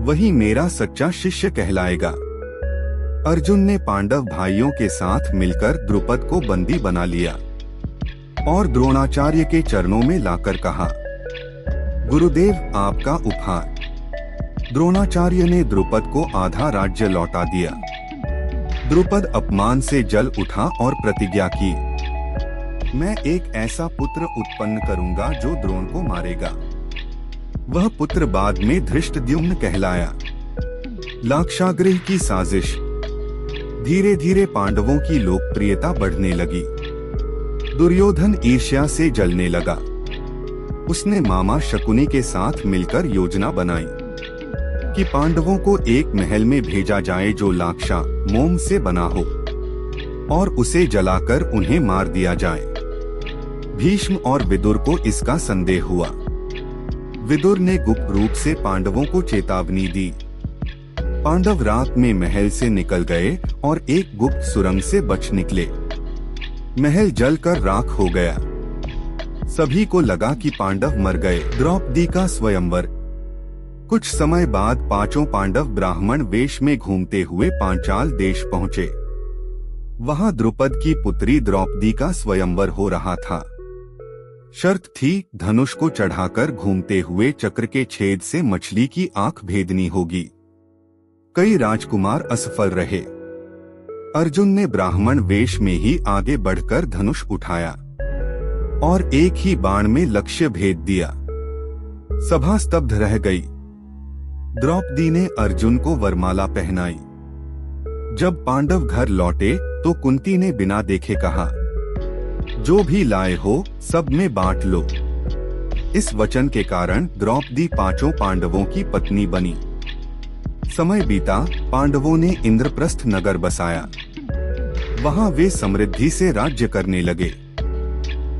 S1: वही मेरा सच्चा शिष्य कहलाएगा। अर्जुन ने पांडव भाइयों के साथ मिलकर द्रुपद को बंदी बना लिया और द्रोणाचार्य के चरणों में लाकर कहा, गुरुदेव, आपका उपहार। द्रोणाचार्य ने द्रुपद को आधा राज्य लौटा दिया। द्रुपद अपमान से जल उठा और प्रतिज्ञा की, मैं एक ऐसा पुत्र उत्पन्न करूंगा जो द्रोण को मारेगा। वह पुत्र बाद में धृष्टद्युम्न कहलाया। लाक्षागृह की साजिश। धीरे धीरे पांडवों की लोकप्रियता बढ़ने लगी। दुर्योधन ईर्ष्या से जलने लगा। उसने मामा शकुनी के साथ मिलकर योजना बनाई कि पांडवों को एक महल में भेजा जाए जो लाक्षा मोम से बना हो और उसे जलाकर उन्हें मार दिया जाए। भीष्म और विदुर को इसका संदेह हुआ। विदुर ने गुप्त रूप से पांडवों को चेतावनी दी। पांडव रात में महल से निकल गए और एक गुप्त सुरंग से बच निकले। महल जलकर राख हो गया। सभी को लगा कि पांडव मर गए। द्रौपदी का स्वयंवर। कुछ समय बाद पांचों पांडव ब्राह्मण वेश में घूमते हुए पांचाल देश पहुंचे। वहां द्रुपद की पुत्री द्रौपदी का स्वयंवर हो रहा था। शर्त थी धनुष को चढ़ाकर घूमते हुए चक्र के छेद से मछली की आंख भेदनी होगी। कई राजकुमार असफल रहे। अर्जुन ने ब्राह्मण वेश में ही आगे बढ़कर धनुष उठाया और एक ही बाण में लक्ष्य भेद दिया। सभा स्तब्ध रह गई। द्रौपदी ने अर्जुन को वरमाला पहनाई। जब पांडव घर लौटे तो कुंती ने बिना देखे कहा, जो भी लाए हो सब में बांट लो। इस वचन के कारण द्रौपदी पांचों पांडवों की पत्नी बनी। समय बीता, पांडवों ने इंद्रप्रस्थ नगर बसाया। वहां वे समृद्धि से राज्य करने लगे।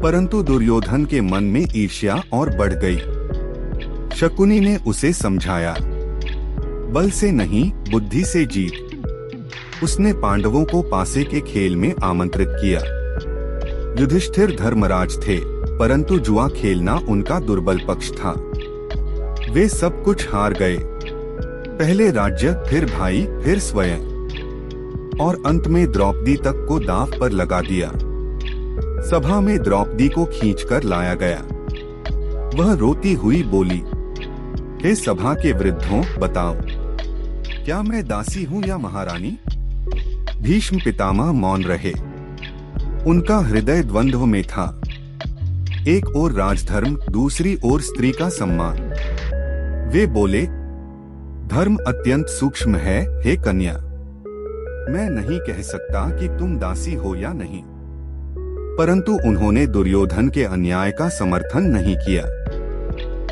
S1: परंतु दुर्योधन के मन में ईर्ष्या और बढ़ गई। शकुनी ने उसे समझाया, बल से नहीं बुद्धि से जीत। उसने पांडवों को पासे के खेल में आमंत्रित किया। युधिष्ठिर धर्मराज थे, परंतु जुआ खेलना उनका दुर्बल पक्ष था। वे सब कुछ हार गए। पहले राज्य, फिर भाई, फिर स्वयं, और अंत में द्रौपदी तक को दांव पर लगा दिया। सभा में द्रौपदी को खींचकर लाया गया। वह रोती हुई बोली, हे सभा के वृद्धों, बताओ, क्या मैं दासी हूँ या महारानी? भीष्म पितामह मौन रहे। उनका हृदय द्वंद्व में था। एक ओर राजधर्म, दूसरी ओर स्त्री का सम्मान। वे बोले, धर्म अत्यंत सूक्ष्म है, हे कन्या। मैं नहीं कह सकता कि तुम दासी हो या नहीं। परंतु उन्होंने दुर्योधन के अन्याय का समर्थन नहीं किया।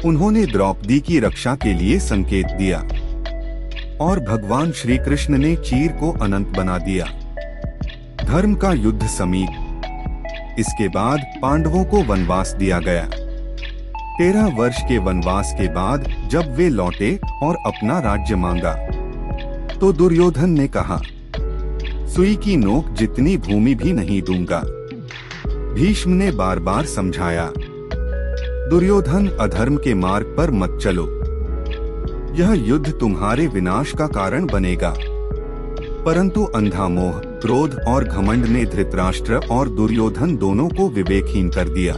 S1: उन्होंने द्रौपदी की रक्षा के लिए संकेत दिया और भगवान श्री कृष्ण ने चीर को अनंत बना दिया। धर्म का युद्ध समीप। इसके बाद पांडवों को वनवास दिया गया। 13 वर्ष के वनवास के बाद जब वे लौटे और अपना राज्य मांगा, तो दुर्योधन ने कहा, सुई की नोक जितनी भूमि भी नहीं दूंगा। भीष्म ने बार बार समझाया, दुर्योधन, अधर्म के मार्ग पर मत चलो। यह युद्ध तुम्हारे विनाश का कारण बनेगा। परंतु अंधा मोह, क्रोध और घमंड ने धृतराष्ट्र और दुर्योधन दोनों को विवेकहीन कर दिया।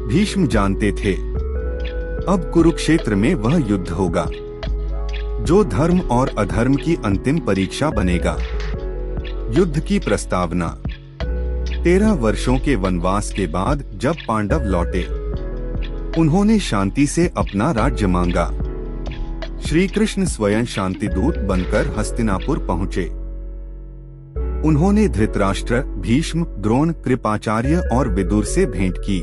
S1: भीष्म जानते थे, अब कुरुक्षेत्र में वह युद्ध होगा जो धर्म और अधर्म की अंतिम परीक्षा बनेगा। युद्ध की प्रस्तावना। 13 वर्षों के वनवास के बाद जब पांडव लौटे, उन्होंने शांति से अपना राज्य मांगा। श्री कृष्ण स्वयं शांतिदूत बनकर हस्तिनापुर पहुँचे। उन्होंने धृतराष्ट्र, भीष्म, द्रोण, कृपाचार्य और विदुर से भेंट की।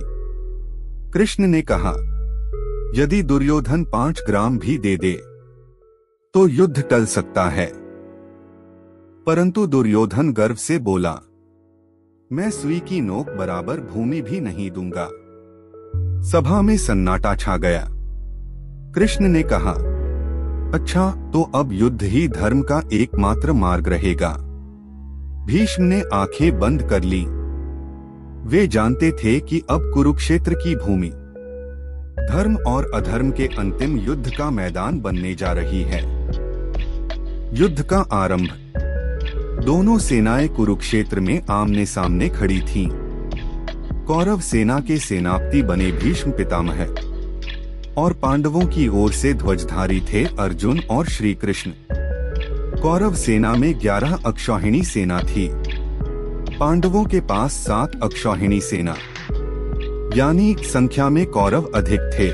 S1: कृष्ण ने कहा, यदि दुर्योधन 5 ग्राम भी दे दे तो युद्ध टल सकता है। परंतु दुर्योधन गर्व से बोला, मैं सुई की नोक बराबर भूमि भी नहीं दूंगा। सभा में सन्नाटा छा गया। कृष्ण ने कहा, अच्छा, तो अब युद्ध ही धर्म का एकमात्र मार्ग रहेगा। भीष्म ने आंखें बंद कर ली। वे जानते थे कि अब कुरुक्षेत्र की भूमि धर्म और अधर्म के अंतिम युद्ध का मैदान बनने जा रही है। युद्ध का आरंभ। दोनों सेनाएं कुरुक्षेत्र में आमने सामने खड़ी थीं। कौरव सेना के सेनापति बने भीष्म पितामह और पांडवों की ओर से ध्वजधारी थे अर्जुन और श्री कृष्ण। कौरव सेना में 11 अक्षौहिणी सेना थी। पांडवों के पास 7 अक्षौहिणी सेना, यानी संख्या में कौरव अधिक थे।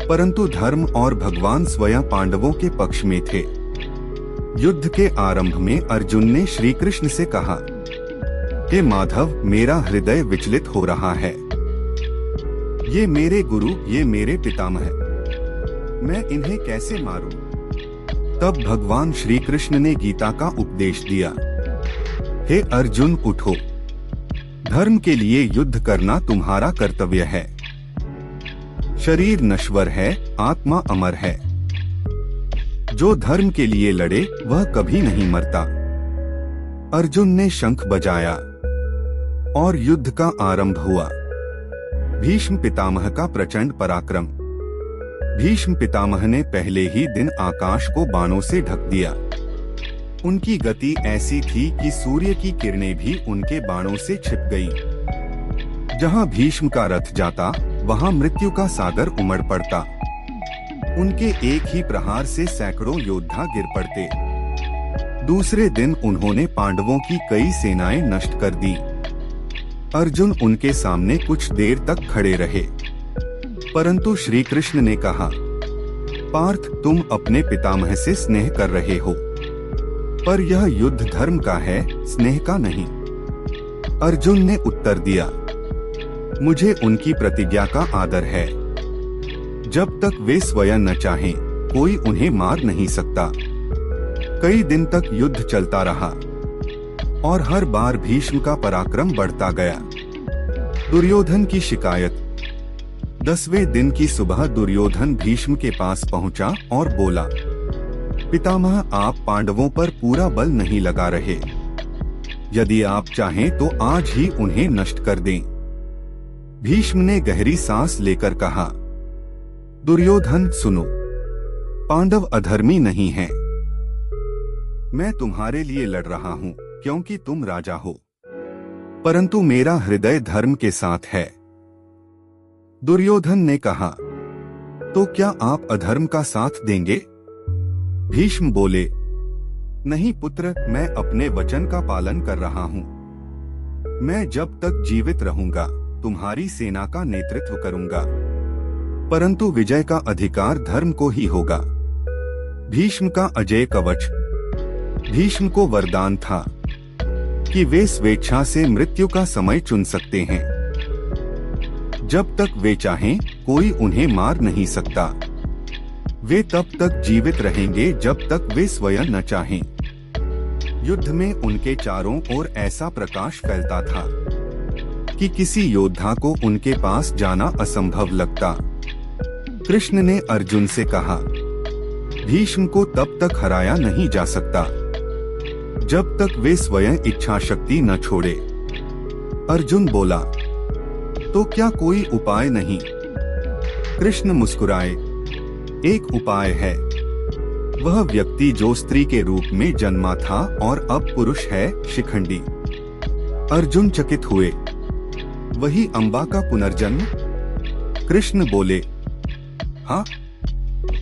S1: परंतु धर्म और भगवान स्वयं पांडवों के पक्ष में थे। युद्ध के आरंभ में अर्जुन ने श्री कृष्ण से कहा, हे माधव, मेरा हृदय विचलित हो रहा है। ये मेरे गुरु, ये मेरे पितामह, मैं इन्हें कैसे मारूं? तब भगवान श्री कृष्ण ने गीता का उपदेश दिया, हे अर्जुन, उठो। धर्म के लिए युद्ध करना तुम्हारा कर्तव्य है। शरीर नश्वर है, आत्मा अमर है। जो धर्म के लिए लड़े वह कभी नहीं मरता। अर्जुन ने शंख बजाया और युद्ध का आरंभ हुआ। भीष्म पितामह का प्रचंड पराक्रम। भीष्म पितामह ने पहले ही दिन आकाश को बाणों से ढक दिया। उनकी गति ऐसी थी कि सूर्य की किरणें भी उनके बाणों से छिप गईं। जहां भीष्म का रथ जाता वहां मृत्यु का सागर उमड़ पड़ता। उनके एक ही प्रहार से सैकड़ों योद्धा गिर पड़ते। दूसरे दिन उन्होंने पांडवों की कई सेनाएं नष्ट कर दी। अर्जुन उनके सामने कुछ देर तक खड़े रहे, परंतु श्री कृष्ण ने कहा, पार्थ, तुम अपने पितामह से स्नेह कर रहे हो, पर यह युद्ध धर्म का है, स्नेह का नहीं। अर्जुन ने उत्तर दिया, मुझे उनकी प्रतिज्ञा का आदर है। जब तक वे स्वयं न चाहें, कोई उन्हें मार नहीं सकता। कई दिन तक युद्ध चलता रहा और हर बार भीष्म का पराक्रम बढ़ता गया। दुर्योधन की शिकायत। 10वें दिन की सुबह दुर्योधन भीष्म के पास पहुंचा और बोला, पितामह, आप पांडवों पर पूरा बल नहीं लगा रहे। यदि आप चाहें तो आज ही उन्हें नष्ट कर दें। भीष्म ने गहरी सांस लेकर कहा, दुर्योधन सुनो, पांडव अधर्मी नहीं हैं। मैं तुम्हारे लिए लड़ रहा हूं क्योंकि तुम राजा हो, परंतु मेरा हृदय धर्म के साथ है। दुर्योधन ने कहा, तो क्या आप अधर्म का साथ देंगे? भीष्म बोले, नहीं पुत्र, मैं अपने वचन का पालन कर रहा हूं। मैं जब तक जीवित रहूंगा तुम्हारी सेना का नेतृत्व करूंगा, परंतु विजय का अधिकार धर्म को ही होगा। भीष्म का अजय कवच। भीष्म को वरदान था कि वे स्वेच्छा से मृत्यु का समय चुन सकते हैं। जब तक वे चाहें, कोई उन्हें मार नहीं सकता। वे तब तक जीवित रहेंगे जब तक वे स्वयं न चाहें। युद्ध में उनके चारों ओर ऐसा प्रकाश फैलता था कि किसी योद्धा को उनके पास जाना असंभव लगता। कृष्ण ने अर्जुन से कहा, भीष्म को तब तक हराया नहीं जा सकता जब तक वे स्वयं इच्छा शक्ति न छोड़े। अर्जुन बोला, तो क्या कोई उपाय नहीं? कृष्ण मुस्कुराए, एक उपाय है। वह व्यक्ति जो स्त्री के रूप में जन्मा था और अब पुरुष है, शिखंडी। अर्जुन चकित हुए, वही अंबा का पुनर्जन्म? कृष्ण बोले, हाँ।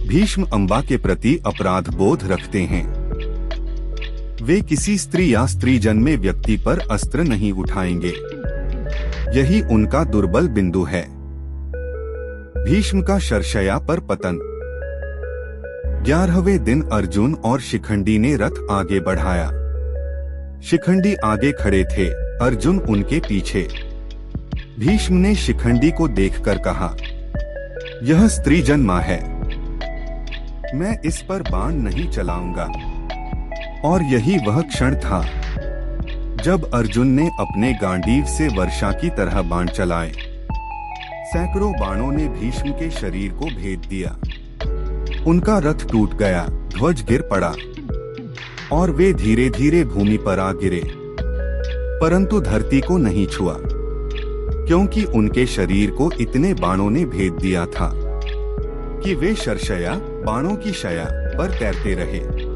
S1: भीष्म अंबा के प्रति अपराध बोध रखते हैं। वे किसी स्त्री या स्त्री जन्मे व्यक्ति पर अस्त्र नहीं उठाएंगे। यही उनका दुर्बल बिंदु है। भीष्म का शरशया पर पतन। 11वें दिन अर्जुन और शिखंडी ने रथ आगे बढ़ाया। शिखंडी आगे खड़े थे, अर्जुन उनके पीछे। भीष्म ने शिखंडी को देखकर कहा, यह स्त्री जन्मा है, मैं इस पर बाण नहीं चलाऊंगा। और यही वह क्षण था जब अर्जुन ने अपने गांडीव से वर्षा की तरह बाण चलाए। सैकड़ों बाणों ने भीष्म के शरीर को भेद दिया। उनका रथ टूट गया, ध्वज गिर पड़ा और वे धीरे धीरे भूमि पर आ गिरे, परंतु धरती को नहीं छुआ, क्योंकि उनके शरीर को इतने बाणों ने भेद दिया था कि वे शरशया, बाणों की शया पर तैरते रहे।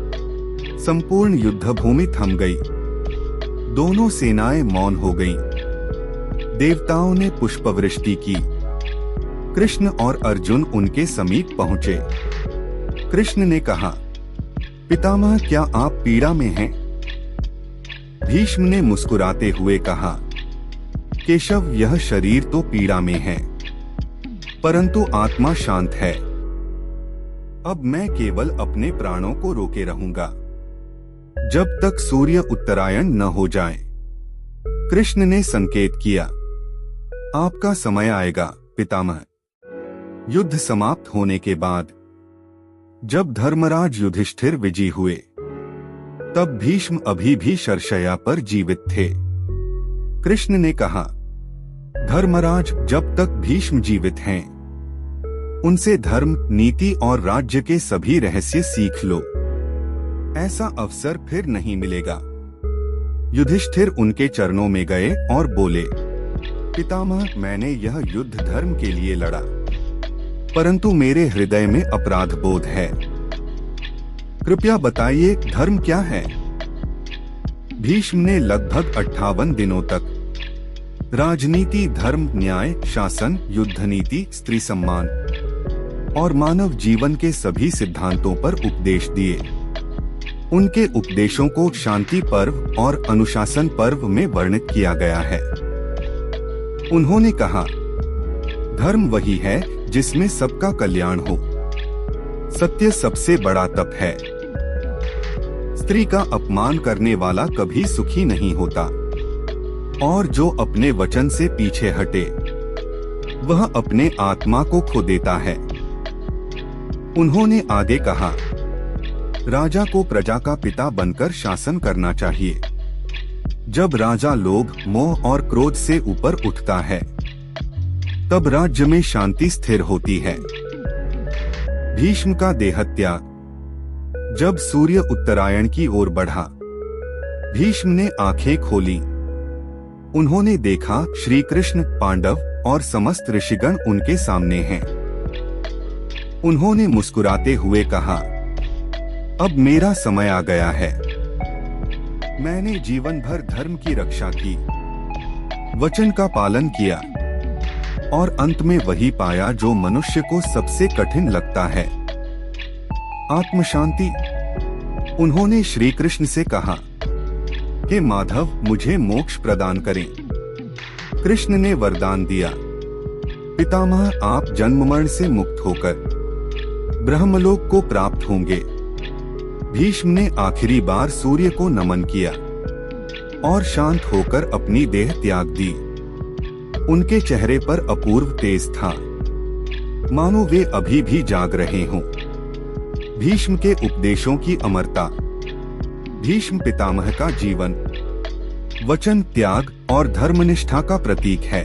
S1: संपूर्ण युद्ध भूमि थम गई। दोनों सेनाएं मौन हो गईं। देवताओं ने पुष्पवृष्टि की। कृष्ण और अर्जुन उनके समीप पहुंचे। कृष्ण ने कहा, पितामह, क्या आप पीड़ा में हैं? भीष्म ने मुस्कुराते हुए कहा, केशव, यह शरीर तो पीड़ा में है, परंतु आत्मा शांत है। अब मैं केवल अपने प्राणों को रोके रहूंगा जब तक सूर्य उत्तरायण न हो जाए। कृष्ण ने संकेत किया, आपका समय आएगा पितामह। युद्ध समाप्त होने के बाद जब धर्मराज युधिष्ठिर विजयी हुए, तब भीष्म अभी भी शरशया पर जीवित थे। कृष्ण ने कहा, धर्मराज, जब तक भीष्म जीवित हैं, उनसे धर्म, नीति और राज्य के सभी रहस्य सीख लो। ऐसा अवसर फिर नहीं मिलेगा। युधिष्ठिर उनके चरणों में गए और बोले, पितामह, मैंने यह युद्ध धर्म के लिए लड़ा। परंतु मेरे हृदय में अपराध बोध है। कृपया बताइए, धर्म क्या है? भीष्म ने लगभग 58 दिनों तक राजनीति, धर्म, न्याय, शासन, युद्ध नीति, स्त्री सम्मान और मानव जीवन के सभी सिद्धांतों पर उपदेश दिए। उनके उपदेशों को शांति पर्व और अनुशासन पर्व में वर्णित किया गया है। उन्होंने कहा, धर्म वही है जिसमें सबका कल्याण हो। सत्य सबसे बड़ा तप है। स्त्री का अपमान करने वाला कभी सुखी नहीं होता, और जो अपने वचन से पीछे हटे वह अपने आत्मा को खो देता है। उन्होंने आगे कहा, राजा को प्रजा का पिता बनकर शासन करना चाहिए। जब राजा लोभ, मोह और क्रोध से ऊपर उठता है तब राज्य में शांति स्थिर होती है। भीष्म का देहत्याग। जब सूर्य उत्तरायण की ओर बढ़ा, भीष्म ने आंखें खोली। उन्होंने देखा श्री कृष्ण, पांडव और समस्त ऋषिगण उनके सामने हैं। उन्होंने मुस्कुराते हुए कहा, अब मेरा समय आ गया है। मैंने जीवन भर धर्म की रक्षा की, वचन का पालन किया और अंत में वही पाया जो मनुष्य को सबसे कठिन लगता है, आत्मशांति। उन्होंने श्री कृष्ण से कहा कि माधव, मुझे मोक्ष प्रदान करें। कृष्ण ने वरदान दिया, पितामह, आप जन्म मरण से मुक्त होकर ब्रह्मलोक को प्राप्त होंगे। भीष्म ने आखिरी बार सूर्य को नमन किया और शांत होकर अपनी देह त्याग दी। उनके चेहरे पर अपूर्व तेज था, मानो वे अभी भी जाग रहे हों। भीष्म के उपदेशों की अमरता। भीष्म पितामह का जीवन, वचन, त्याग और धर्मनिष्ठा का प्रतीक है।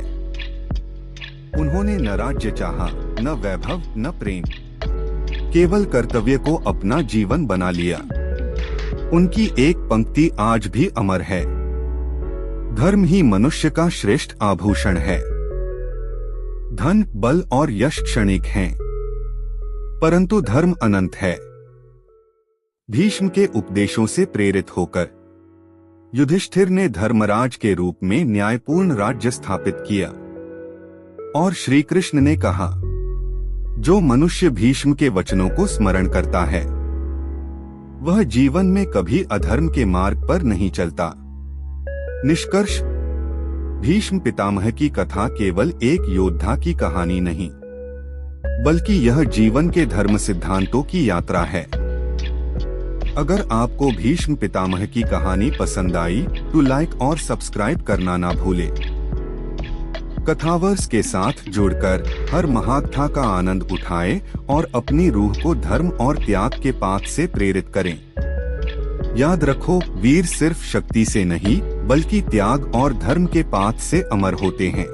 S1: उन्होंने न राज्य चाहा, न वैभव, न प्रेम, केवल कर्तव्य को अपना जीवन बना लिया। उनकी एक पंक्ति आज भी अमर है, धर्म ही मनुष्य का श्रेष्ठ आभूषण है। धन, बल और यश क्षणिक हैं, परंतु धर्म अनंत है। भीष्म के उपदेशों से प्रेरित होकर युधिष्ठिर ने धर्मराज के रूप में न्यायपूर्ण राज्य स्थापित किया और श्री कृष्ण ने कहा, जो मनुष्य भीष्म के वचनों को स्मरण करता है वह जीवन में कभी अधर्म के मार्ग पर नहीं चलता। निष्कर्ष, भीष्म पितामह की कथा केवल एक योद्धा की कहानी नहीं, बल्कि यह जीवन के धर्म सिद्धांतों की यात्रा है। अगर आपको भीष्म पितामह की कहानी पसंद आई तो लाइक और सब्सक्राइब करना ना भूले। कथावर्स के साथ जुड़कर हर महाकथा का आनंद उठाएं और अपनी रूह को धर्म और त्याग के पाथ से प्रेरित करें। याद रखो, वीर सिर्फ शक्ति से नहीं बल्कि त्याग और धर्म के पाथ से अमर होते हैं।